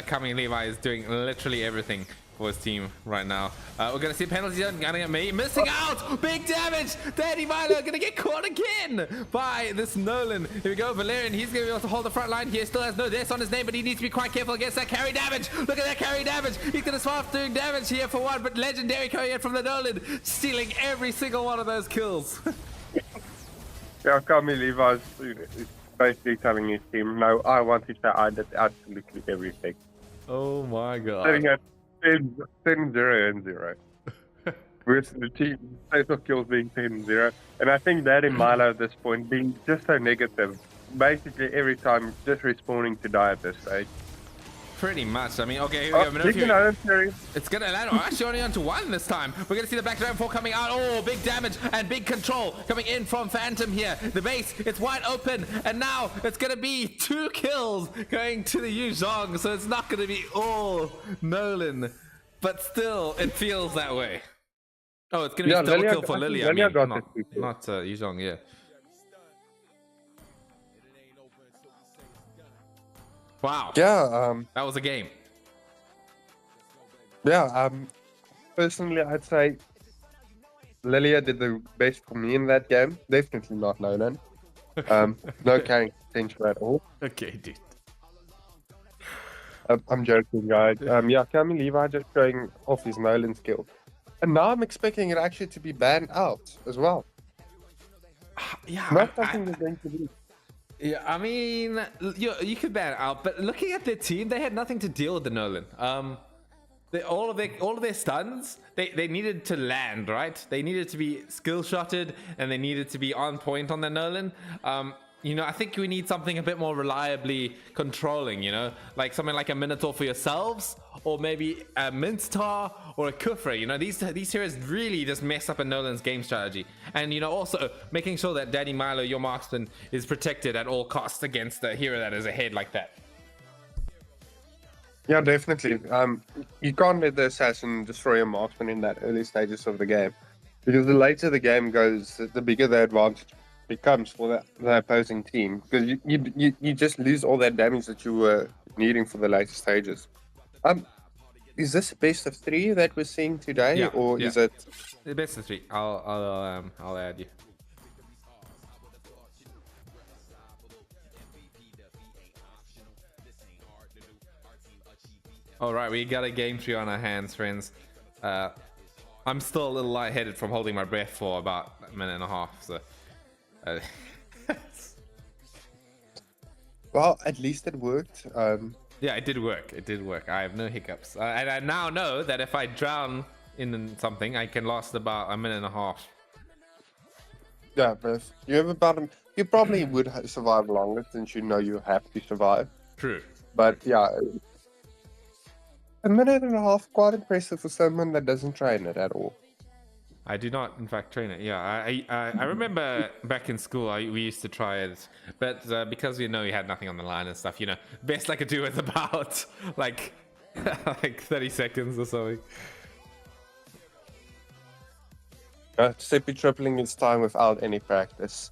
Kami Levi is doing literally everything for his team right now. We're gonna see penalties on me missing out. Big damage. Daddy Milo gonna get caught again by this Nolan. Here we go. Valerian, he's gonna be able to hold the front line here. Still has no deaths on his name, but he needs to be quite careful against that carry damage. Look at that carry damage. He's gonna start doing damage here for one, but legendary coming in from the Nolan, stealing every single one of those kills. Yeah, Kami Levi is basically telling his team, no, I want to say I did absolutely everything. Oh my god. Sitting at 10-0-0. With the team total kills being 10-0. And I think Daddy Milo at this point being just so negative. Basically every time just respawning to die at this stage. Pretty much. I mean, okay, here we go. It's gonna land. Oh, actually only on to 1 this time. We're gonna see the back Dragon 4 coming out. Oh, big damage and big control coming in from Phantom here. The base, it's wide open, and now it's gonna be 2 kills going to the Yu Zhong, so it's not gonna be all Nolan, but still it feels that way. Oh, it's gonna be double kill for Lily. I mean, not Yu Zhong, yeah. Wow. Yeah, that was a game. Yeah, personally I'd say Lilia did the best for me in that game. Definitely not Nolan. No carrying potential at all. Okay, dude. I'm joking, guys. Yeah, Kami Levi just showing off his Nolan skill. And now I'm expecting it actually to be banned out as well. Yeah. Not something you're going to do. Yeah, I mean, you could ban it out, but looking at their team, they had nothing to deal with the Nolan. All of their stuns, they needed to land, right? They needed to be skill shotted, and they needed to be on point on the Nolan. You know, I think we need something a bit more reliably controlling, you know, like something like a Minotaur for yourselves, or maybe a Mintstar or a Kufra. You know, these heroes really just mess up a Nolan's game strategy. And, you know, also making sure that Daddy Milo, your marksman, is protected at all costs against a hero that is ahead like that. Yeah, definitely. You can't let the assassin destroy a marksman in that early stages of the game, because the later the game goes, the bigger the advantage becomes for the opposing team, because you just lose all that damage that you were needing for the later stages. Is this a best of 3 that we're seeing today, or is it the best of 3? I'll add you. All right, we got a game 3 on our hands, friends. I'm still a little lightheaded from holding my breath for about a minute and a half, so well, at least it worked. Yeah, it did work. It did work. I have no hiccups, and I now know that if I drown in something, I can last about a minute and a half. Yeah, but if you have you probably would survive longer, since you know you have to survive. True. But yeah, a minute and a half, quite impressive for someone that doesn't train it at all. I do not, in fact, train it. Yeah, I remember back in school we used to try it, but because we know we had nothing on the line and stuff, you know, best I could do was about like like 30 seconds or something. Simply tripling his time without any practice.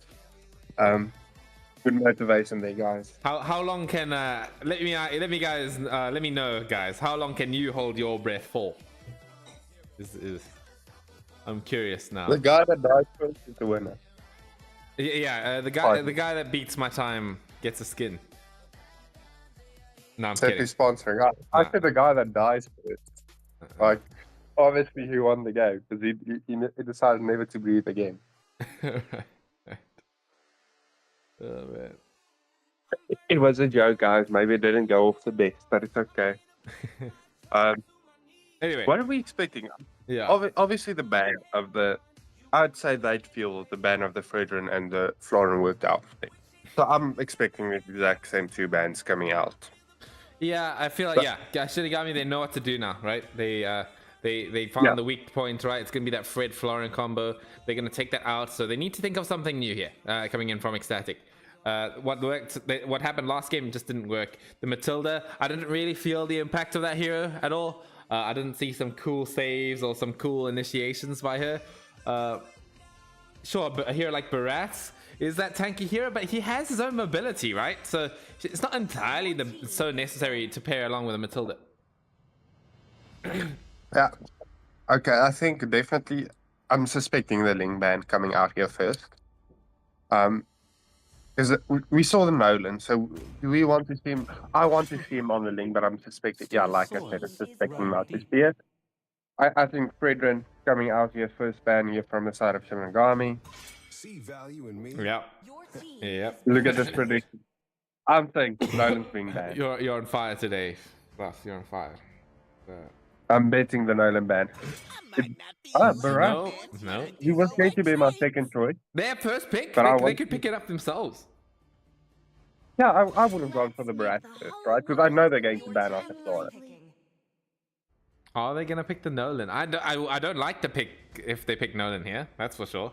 Good motivation there, guys. How long can let me know, guys. How long can you hold your breath for? I'm curious now. The guy that dies first is the winner. Yeah, the guy that beats my time gets a skin. No, I'm Simply kidding. sponsoring. I said the guy that dies first. Like, obviously he won the game because he decided never to breathe again. Right. Oh man. It was a joke, guys. Maybe it didn't go off the best, but it's okay. Anyway, What are we expecting? yeah. Obviously, the ban of the... I'd say they'd feel the ban of the Fredrin and the Florin worked out for them. So I'm expecting the exact same two bans coming out. Yeah, I feel like Shinigami, they know what to do now, right? They found the weak point, right? It's gonna be that Fred Florin combo. They're gonna take that out, so they need to think of something new here, coming in from Xstatic. What worked? What happened last game just didn't work. The Matilda, I didn't really feel the impact of that hero at all. I didn't see some cool saves or some cool initiations by her. Sure, but a hero like Barat is that tanky hero, but he has his own mobility, right? So it's not entirely so necessary to pair along with a Matilda. Yeah. Okay, I think definitely I'm suspecting the Ling ban coming out here first. Because we saw the Nolan, so do we want to see him? I want to see him on the Ling, but I'm suspecting, like I said, I'm suspecting him out to see it. I think Fredrin coming out here first ban here from the side of Shinigami. See value in me. Yeah. Yep. Look at this prediction. I'm saying Nolan's being banned. You're on fire today, Buff. You're on fire. I'm betting the Nolan ban. Barat. No. He was going to be my second choice. Their first pick, But they could pick it up themselves. Yeah, I would have gone for the Barat first, right? Because I know they're going to ban off the Flora. Are they gonna pick the Nolan? I don't like the pick if they pick Nolan here. That's for sure.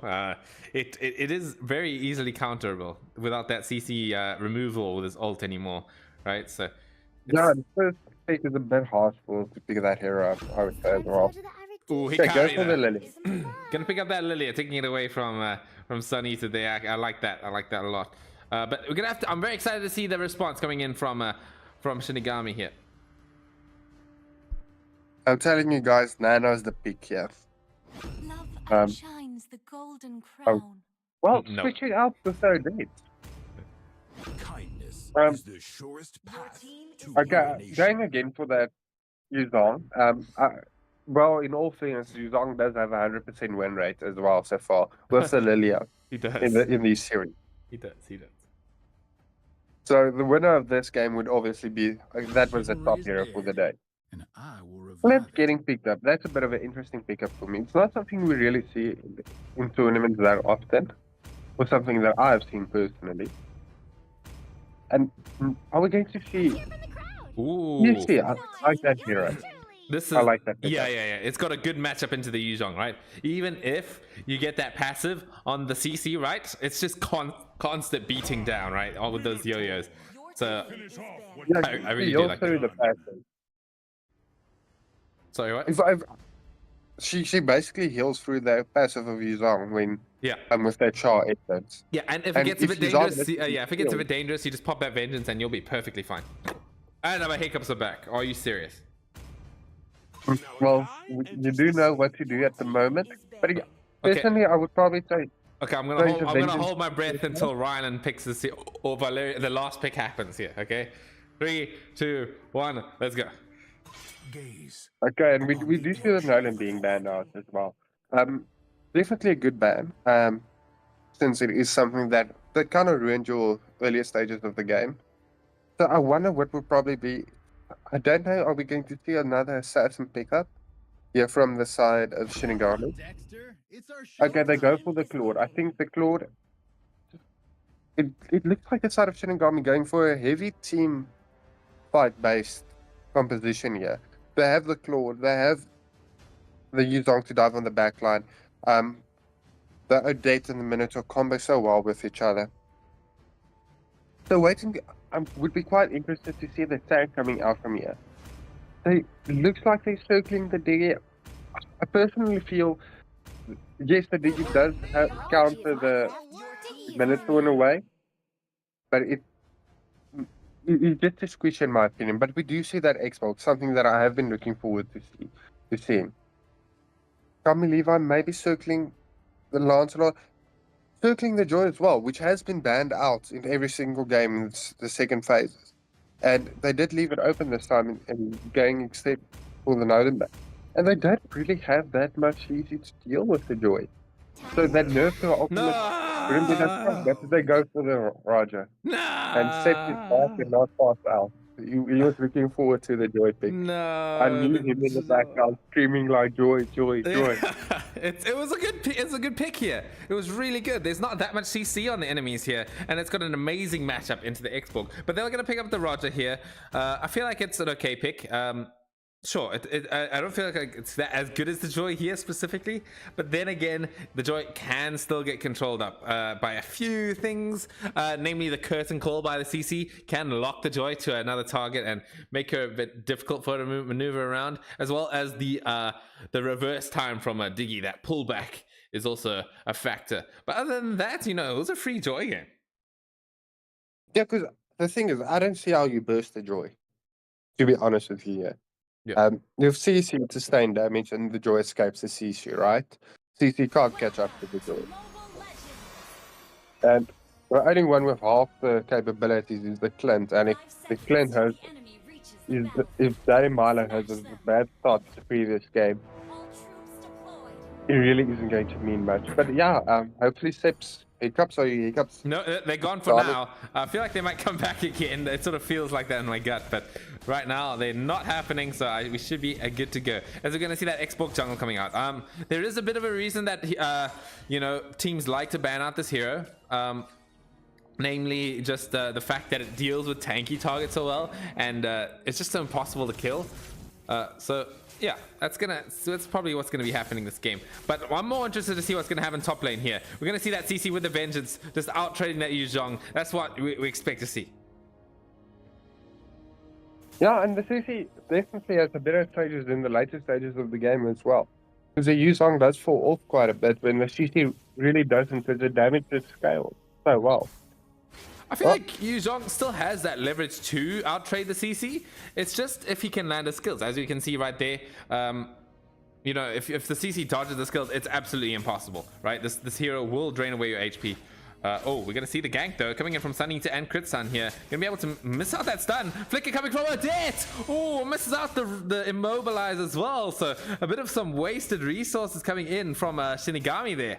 It is very easily counterable without that CC removal with his ult anymore, right? So Yeah, the first pick is a bit harsh to pick that hero up, I would say as well. Ooh, he Okay, go carried for the it. Lily. Gonna pick up that Lilia, taking it away from Sunny today. I like that. I like that a lot. But we're gonna have to. I'm very excited to see the response coming in from Shinigami here. I'm telling you guys, Nano's the pick here. Love outshines the golden crown. Well, No. switching out the third date. Kindness is the surest path to Okay, ruination. going again for that Yuzong. Well, in all fairness, Yuzong does have a 100% win rate as well so far with the Lilia He does. in these series. He does. He does. So the winner of this game would obviously be that was the top hero for the day. And I will revive Flip it. getting picked up. That's a bit of an interesting pickup for me. It's not something we really see in tournaments that often, or something that I've seen personally. And are we going to see? Ooh. You see, I like that hero. This is, I like that yeah, pickup. It's got a good matchup into the Yuzhong, right? Even if you get that passive on the CC, right? It's just constant beating down, right? All with those yo-yos. So Yeah, I really do you'll like see that. the pattern. Sorry, what? She basically heals through the passive of Yuzong when Yeah. with that Char essence. Yeah, and if it And gets a if bit Yuzong dangerous, lets if it gets a heal- bit dangerous, you just pop that vengeance and you'll be perfectly fine. And my hiccups are back. Are you serious? Well, you do know what to do at the moment, but Okay. personally, I would probably say Okay, I'm Sorry, gonna vengeance. hold my breath until Rylan picks or Valeria, the last pick happens here. Okay, 3, 2, 1, let's go. Gaze. okay, and we do see the Nolan being banned out as well. Definitely a good ban. Since it is something that kind of ruined your earlier stages of the game. So I wonder what would probably be. I don't know. Are we going to see another assassin pickup? Yeah, from the side of Shinigami. Dexter, it's our Okay, they go for the Claude. I think the Claude. It looks like the side of Shinigami going for a heavy team fight based composition here. They have the Claude. They have the Yuzong to dive on the back line. The Odette and the Minotaur combo so well with each other. So waiting, would be quite interested to see the tank coming out from here. It looks like they're circling the Diggy. I personally feel, yes, the Diggy does counter the Minotaur in a way, but it's just a squish in my opinion. But we do see that Xbox, something that I have been looking forward to seeing. Kami Levi maybe circling the Lancelot, circling the Joy as well, which has been banned out in every single game in the second phases. And they did leave it open this time in going except for the Nodin back. And they don't really have that much easy to deal with the Joy. So that nerf to ultimate wouldn't be that strong. But they go for the Roger. And set his back and not pass out. He was looking forward to the Joy pick. I knew him in the background screaming like Joy, Joy, Joy. It was a good pick here. It was really good. There's not that much CC on the enemies here, and it's got an amazing matchup into the Xbox. But they're gonna pick up the Roger here. I feel like it's an okay pick. Sure, I don't feel like it's that as good as the Joy here specifically, but then again, the Joy can still get controlled up by a few things, namely the Curtain Call by the CC can lock the Joy to another target and make her a bit difficult for her to maneuver around, as well as the reverse time from a Diggy, that pullback is also a factor. But other than that, it was a free Joy game. Yeah, because the thing is, I don't see how you burst the Joy, to be honest with you here. Yeah. You've CC to sustain damage and the Joy escapes the CC, right? CC can't catch up to the Joy. And the only one with half the capabilities is the Clint, and if the Clint has, if Daddy Milo has a bad start to the previous game, it really isn't going to mean much. But yeah, hopefully Seps hiccups or hiccups. No, they're gone for now. I feel like they might come back again. It sort of feels like that in my gut, but right now they're not happening, so we should be good to go. As we're going to see that Xbox jungle coming out. There is a bit of a reason that teams like to ban out this hero. Namely, just the fact that it deals with tanky targets so well, and it's just so impossible to kill. So yeah, that's probably what's gonna be happening this game. But I'm more interested to see what's gonna happen top lane here. We're gonna see that CC with the vengeance, just out trading that Yu Zhong. That's what we expect to see. Yeah, and the CC definitely has a better stages in the later stages of the game as well. Because the Yu Zhong does fall off quite a bit when the CC really doesn't, because the damage is scaled so well. I feel like Yu Zhong still has that leverage to outtrade the CC. It's just if he can land his skills. As you can see right there, if the CC dodges the skills, it's absolutely impossible, right? This hero will drain away your HP. We're gonna see the gank though, coming in from Sunita and Critsun here. Gonna be able to miss out that stun. Flicker coming from Odette. Oh, misses out the immobilize as well. So a bit of some wasted resources coming in from Shinigami there.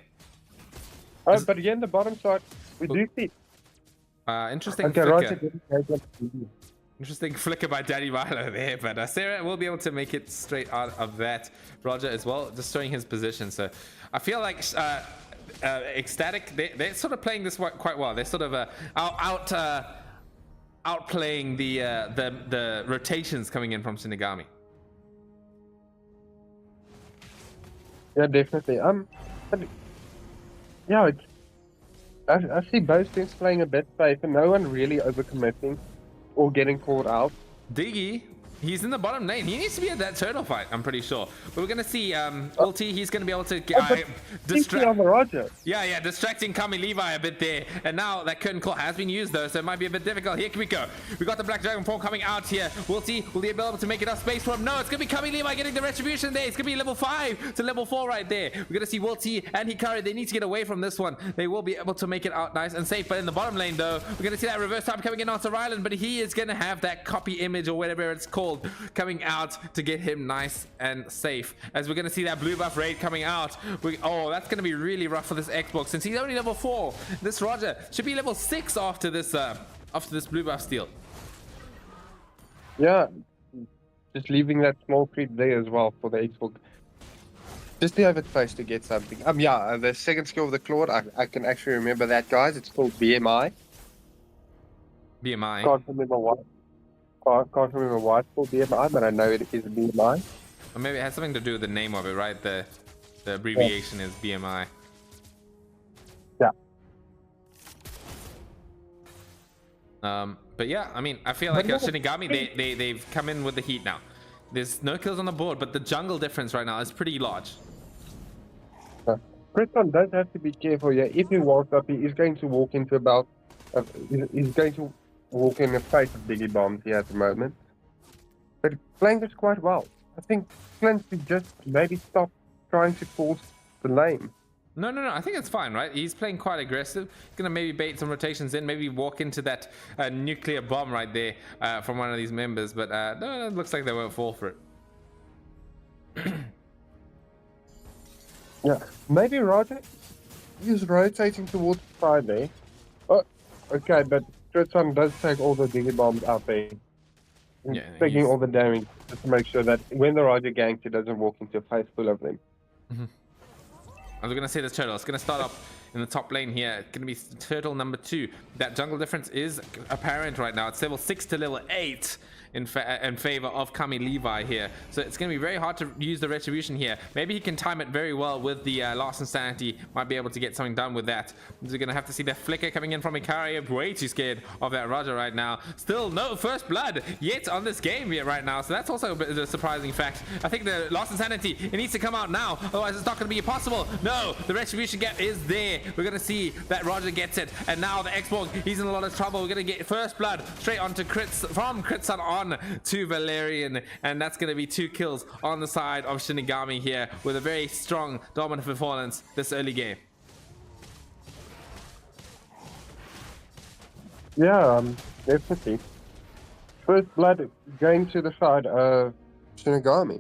But again, the bottom side, we do see. Interesting flicker. Interesting flicker by Daddy Milo there, but Sarah will be able to make it straight out of that. Roger as well, just showing his position. So I feel like Xstatic, they're sort of playing this quite well. They're sort of outplaying the rotations coming in from Shinigami. Yeah, definitely. But yeah, I see both teams playing a bit safe and no one really overcommitting or getting caught out. Diggy, he's in the bottom lane. He needs to be at that turtle fight, I'm pretty sure. But we're going to see Ulti. He's going to be able to distract on the Roger. Yeah, distracting Kami Levi a bit there. And now that curtain call has been used though, so it might be a bit difficult. Here we go. We got the Black Dragon form coming out here. Will he be able to make enough space for him? No, it's going to be Kami Levi getting the retribution there. It's going to be level 5 to level 4 right there. We're going to see Wilty and Hikari. They need to get away from this one. They will be able to make it out nice and safe. But in the bottom lane though, we're going to see that reverse time coming in onto Ryland. But he is going to have that copy image or whatever it's called coming out to get him nice and safe. As we're going to see that blue buff raid coming out. That's going to be really rough for this Xbox since he's only level 4. This Roger should be level 6 after this blue buff steal. Yeah, just leaving that small creep there as well for the Xbox. Just to have it face to get something. The second skill of the Claude, I can actually remember that, guys. It's called BMI. BMI. Can't remember why it's called BMI, but I know it is BMI. Or maybe it has something to do with the name of it, right? The abbreviation is BMI. Yeah. But yeah, I mean, I feel like Shinigami, they've come in with the heat now. There's no kills on the board, but the jungle difference right now is pretty large. Kriston does have to be careful here. If he walks up, he is going to walk into about. He's going to walk in the face of Biggie Bombs here at the moment. But playing this quite well. I think Clint should just maybe stop trying to force the lane. No. I think it's fine, right? He's playing quite aggressive. He's gonna maybe bait some rotations in, maybe walk into that nuclear bomb right there from one of these members. But no, it looks like they won't fall for it. Yeah, maybe Roger is rotating towards the side there. Oh, okay, but Tritson does take all the Biggie Bombs out there. Yeah, Taking all the damage just to make sure that when the Roger ganks, he doesn't walk into a face full of them. I was gonna say this turtle. It's gonna start up in the top lane here. It's gonna be turtle number 2. That jungle difference is apparent right now. It's level 6 to level 8 in favor of Kami Levi here. So it's gonna be very hard to use the retribution here. Maybe he can time it very well with the Lost Insanity. Might be able to get something done with that. We're gonna have to see the flicker coming in from Ikari. I'm way too scared of that Roger right now. Still no first blood yet on this game yet right now. So that's also a bit of a surprising fact. I think the Lost Insanity, it needs to come out now. Otherwise it's not gonna be possible. No, the retribution gap is there. We're gonna see that Roger gets it. And now the Xborg, he's in a lot of trouble. We're gonna get first blood straight onto Crits, from Critson on to Valerian, and that's going to be 2 kills on the side of Shinigami here with a very strong dominant performance this early game. Yeah, definitely. First blood going to the side of Shinigami.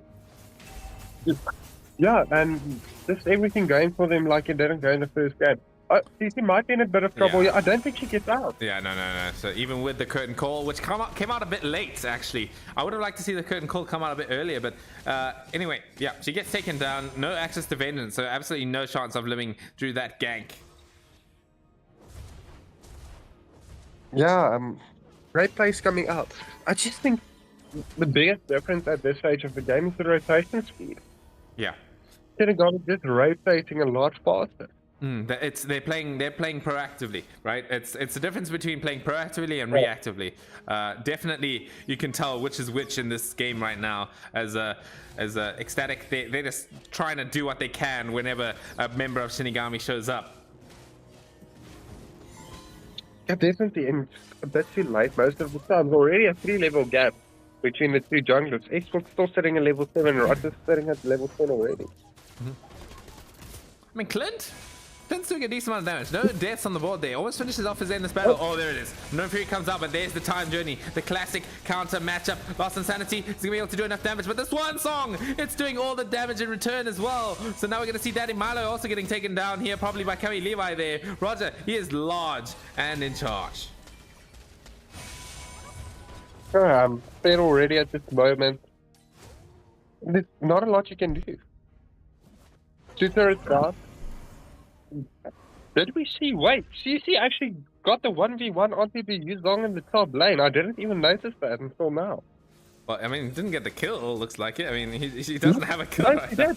Yeah, and just everything going for them like it didn't go in the first game. CC might be in a bit of trouble. Yeah. I don't think she gets out. Yeah, no. So even with the curtain call, which came out a bit late, actually. I would have liked to see the curtain call come out a bit earlier, but anyway, yeah, she gets taken down. No access to vengeance, so absolutely no chance of living through that gank. Yeah, great plays coming out. I just think the biggest difference at this stage of the game is the rotation speed. Yeah. Shinigami just rotating a lot faster. They're playing proactively, right? It's the difference between playing proactively and reactively. Definitely, you can tell which is which in this game right now. As Xstatic, they're just trying to do what they can whenever a member of Shinigami shows up. Yeah, definitely, and a bit too late most of the time. Already a 3-level gap between the 2 junglers. Xbox still sitting at level 7, Roger's sitting at level 10 already. I mean, Clint's doing a decent amount of damage. No deaths on the board there. Almost finishes off his endless battle. Oh, there it is. No Fury comes out, but there's the time journey. The classic counter matchup. Lost Insanity is going to be able to do enough damage, but this one song, it's doing all the damage in return as well. So now we're going to see Daddy Milo also getting taken down here, probably by Kami Levi there. Roger, he is large and in charge. Fair already at this moment. There's not a lot you can do. 2 turrets down. Did we see? Wait, CC actually got the 1v1 on TPU long in the top lane. I didn't even notice that until now. Well, I mean, he didn't get the kill, looks like it. I mean, he doesn't have a kill No, right he now.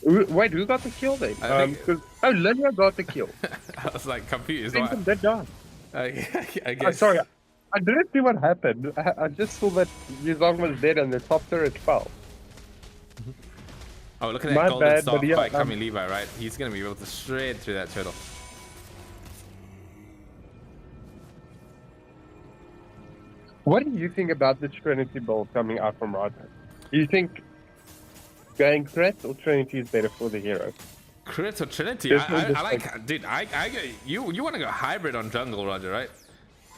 did. Wait, who got the kill then? Lilia got the kill. I was like confused. Vincent did die. I guess. Sorry, I didn't see what happened. I just saw that Yuzong was dead and the top turret fell. Oh, look at that My golden bad, staff but yeah, by Kami Levi, right? He's going to be able to shred through that turtle. What do you think about the Trinity build coming out from Roger? Do you think going crit or Trinity is better for the hero? Crit or Trinity? There's I no like, dude, you want to go hybrid on jungle, Roger, right?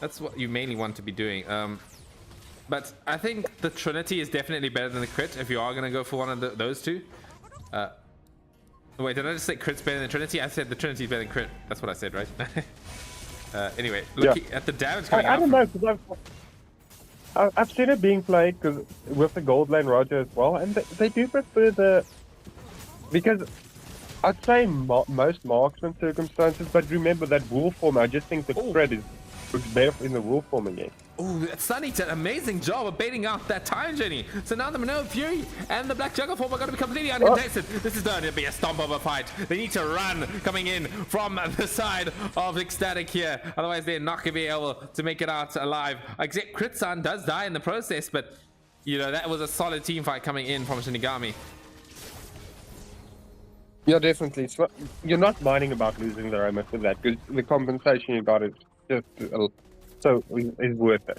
That's what you mainly want to be doing. But I think the Trinity is definitely better than the crit if you are going to go for one of those two. Wait, did I just say crit's better than Trinity? I said the Trinity is better than crit. That's what I said, right? Anyway, looking at the damage coming out. I don't know, because I've seen it being played with the gold lane Roger as well, and they do prefer because I'd say most marksman circumstances, but remember that wolf form, I just think the crit is better in the wolf form again. Oh, Sunny did an amazing job of baiting out that time journey. So now the Minoan Fury and the Black Juggle form are going to be completely uncontested. This is going to be a stomp of a fight. They need to run coming in from the side of Xstatic here. Otherwise, they're not going to be able to make it out alive. Except Critsan does die in the process, but you know, that was a solid team fight coming in from Shinigami. Yeah, definitely. It's not, you're not minding about losing the Roma for that, because the compensation you got is just is worth it.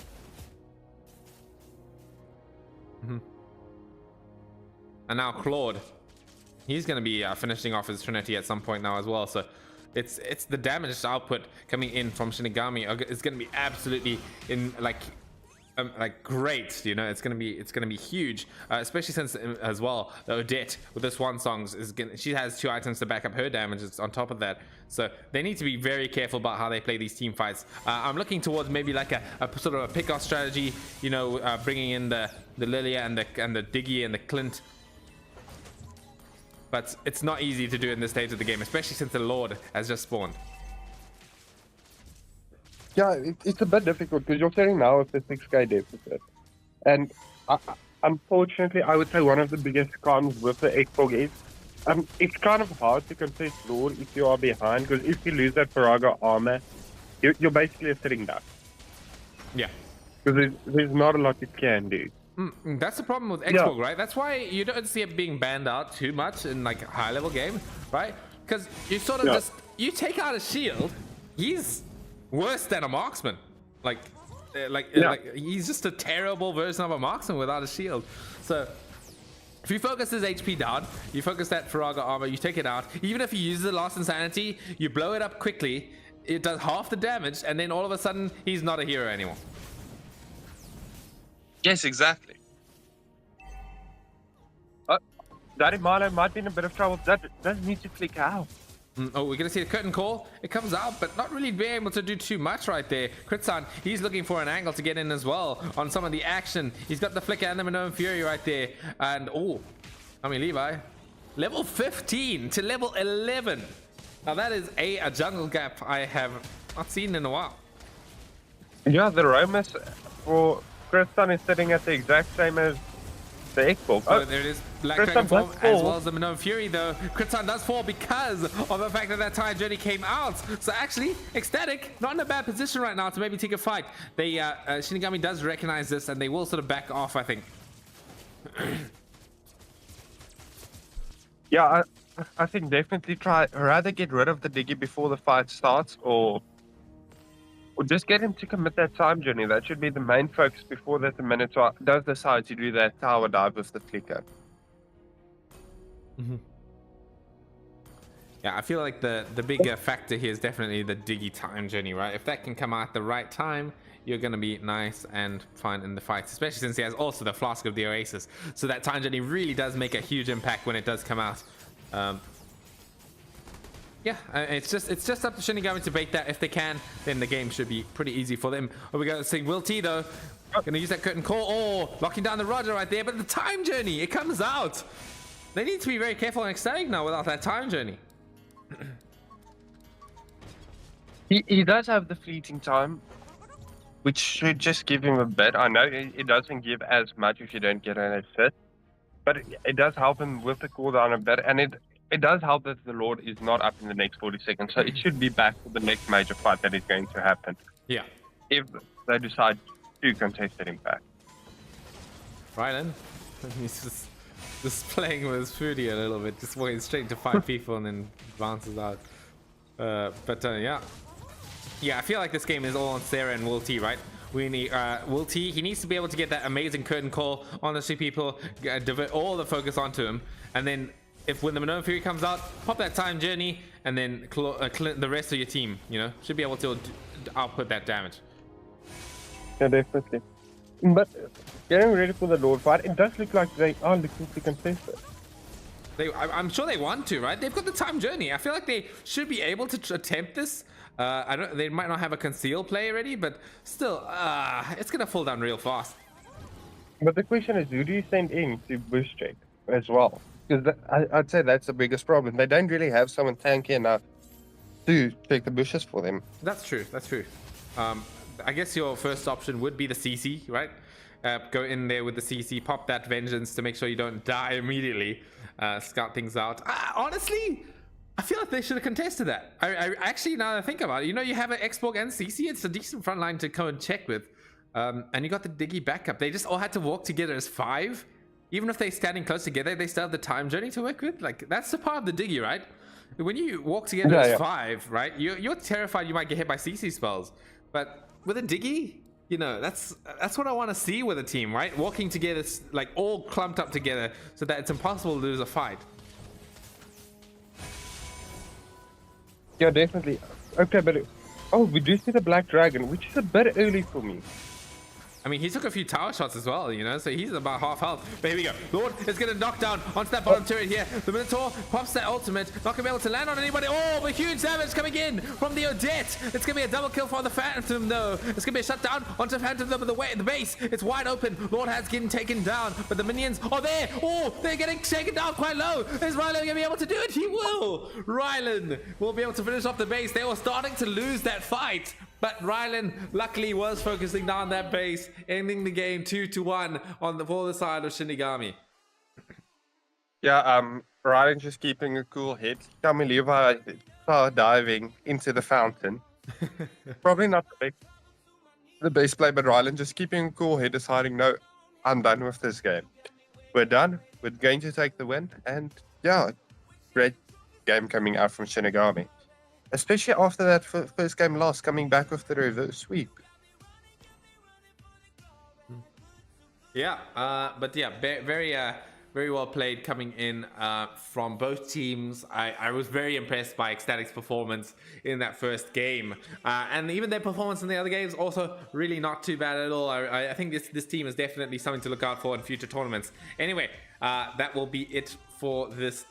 And now Claude, he's going to be finishing off his Trinity at some point now as well. So it's the damage output coming in from Shinigami is going to be absolutely like great, you know. It's gonna be huge, especially since as well Odette with this one song she has 2 items to back up her damages on top of that. So they need to be very careful about how they play these team fights. I'm looking towards maybe like a sort of a pick off strategy, you know, bringing in the Lilia and the Diggy and the Clint. But it's not easy to do in this stage of the game, especially since the Lord has just spawned. Yeah, it's a bit difficult because you're sitting now with the 6k deficit. And unfortunately, I would say one of the biggest cons with the Xbox is it's kind of hard to contest Lord if you are behind, because if you lose that Faraga armor, you're basically sitting down. Yeah. Because there's not a lot you can do. That's the problem with Xbox, right? That's why you don't see it being banned out too much in like a high level game, right? Because you sort of just, you take out a shield, he's worse than a marksman. Like he's just a terrible version of a marksman without a shield. So if you focus his HP down, you focus that Faraga armor, you take it out, even if you use the Lost Insanity, you blow it up quickly, it does half the damage, and then all of a sudden he's not a hero anymore. Yes, exactly. Daddy Marlo might be in a bit of trouble. That needs to flick out. Oh, we're gonna see the curtain call. It comes out, but not really being able to do too much right there. Critsan, he's looking for an angle to get in as well on some of the action. He's got the flicker and the Minoan Fury right there. And I mean, Levi, level 15 to level 11. Now that is a jungle gap I have not seen in a while. Yeah, the Romus for Critsan is sitting at the exact same as the Xbox. Oh, there it is. Black Dragon form as well as the Minoan Fury, though. Critsan does fall because of the fact that time journey came out. So actually, Xstatic not in a bad position right now to maybe take a fight. They Shinigami does recognize this, and they will sort of back off, I think. Yeah, I think definitely rather get rid of the Diggy before the fight starts, or just get him to commit that time journey. That should be the main focus before that the Minotaur does decide to do that tower dive with the flicker. Yeah, I feel like the bigger factor here is definitely the Diggy time journey, right? If that can come out at the right time, you're going to be nice and fine in the fights, especially since he has also the Flask of the Oasis. So that time journey really does make a huge impact when it does come out. Yeah, it's just up to Shinigami to bait that. If they can, then the game should be pretty easy for them. Oh, we got to see Will T though. Gonna use that curtain call. Oh, locking down the Roger right there. But the time journey, it comes out. They need to be very careful on Xstatic now without that time journey. He does have the fleeting time, which should just give him a bit. I know it doesn't give as much if you don't get an assist, but it does help him with the cooldown a bit, and it does help that the Lord is not up in the next 40 seconds, so it should be back for the next major fight that is going to happen. Yeah. If they decide to contest it in fact. Right then. He's just playing with his foodie a little bit, just walking straight to 5 people and then bounces out. Yeah. Yeah, I feel like this game is all on Sarah and Will T, right? We need Will T. He needs to be able to get that amazing curtain call on the 2 people, divert all the focus onto him, and then when the Minoan Fury comes out, pop that time journey, and then the rest of your team, you know, should be able to output that damage. Yeah, definitely. But getting ready for the Lord fight, it does look like they are looking to contest it. I'm sure they want to, right? They've got the time journey. I feel like they should be able to attempt this. They might not have a conceal play already, but still, it's gonna fall down real fast. But the question is, who do you send in to bush check as well? Because I'd say that's the biggest problem. They don't really have someone tanky enough to check the bushes for them. That's true. That's true. I guess your first option would be the CC, right? Go in there with the CC, pop that vengeance to make sure you don't die immediately. Scout things out. Honestly, I feel like they should have contested that. I actually, now that I think about it, you know, you have an Xborg and CC. It's a decent front line to come and check with. And you got the Diggy backup. They just all had to walk together as 5. Even if they're standing close together, they still have the time journey to work with. Like, that's the part of the Diggy, right? When you walk together as 5, right? You're terrified you might get hit by CC spells. But with a Diggy, you know, that's what I want to see with a team, right? Walking together, like all clumped up together, so that it's impossible to lose a fight. Yeah, definitely. Okay, but we do see the Black Dragon, which is a bit early for me. I mean, he took a few tower shots as well, you know, so he's about half health. But here we go. Lord is going to knock down onto that bottom turret here. The Minotaur pops that ultimate. Not going to be able to land on anybody. Oh, but huge damage coming in from the Odette. It's going to be a double kill for the Phantom, though. It's going to be a shutdown onto Phantom, though, but the base, it's wide open. Lord has getting taken down, but the minions are there. Oh, they're getting taken down quite low. Is Rylan going to be able to do it? He will. Rylan will be able to finish off the base. They were starting to lose that fight. But Rylan luckily was focusing down that base, ending the game 2-1 on the side of Shinigami. Yeah, Rylan just keeping a cool head. Tommy Levi diving into the fountain. Probably not the best play, but Rylan just keeping a cool head, deciding, no, I'm done with this game. We're done. We're going to take the win. And yeah, great game coming out from Shinigami. Especially after that first game loss, coming back with the reverse sweep. Yeah, but yeah, very well played coming in from both teams. I was very impressed by Xstatic's performance in that first game, and even their performance in the other games also really not too bad at all. I think this team is definitely something to look out for in future tournaments. Anyway, that will be it for this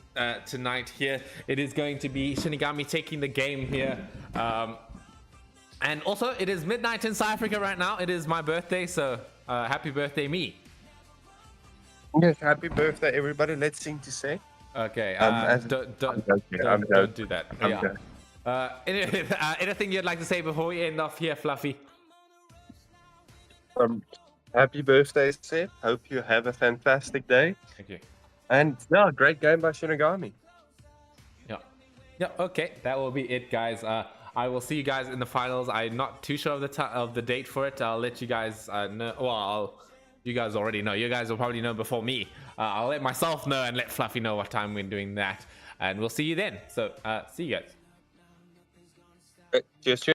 tonight here. It is going to be Shinigami taking the game here. And also, it is midnight in South Africa right now. It is my birthday, so happy birthday me. Yes, happy birthday, everybody. Let's sing to say. Okay, don't do that. Anyway, anything you'd like to say before we end off here, Fluffy? Happy birthday, Seth. Hope you have a fantastic day. Thank you. And yeah, great game by Shinigami. Yeah, okay, that will be it, guys. I will see you guys in the finals. I'm not too sure of the date for it. I'll let you guys know. Well, you guys already know. You guys will probably know before me. I'll let myself know and let Fluffy know what time we're doing that. And we'll see you then. So, see you guys. Cheers.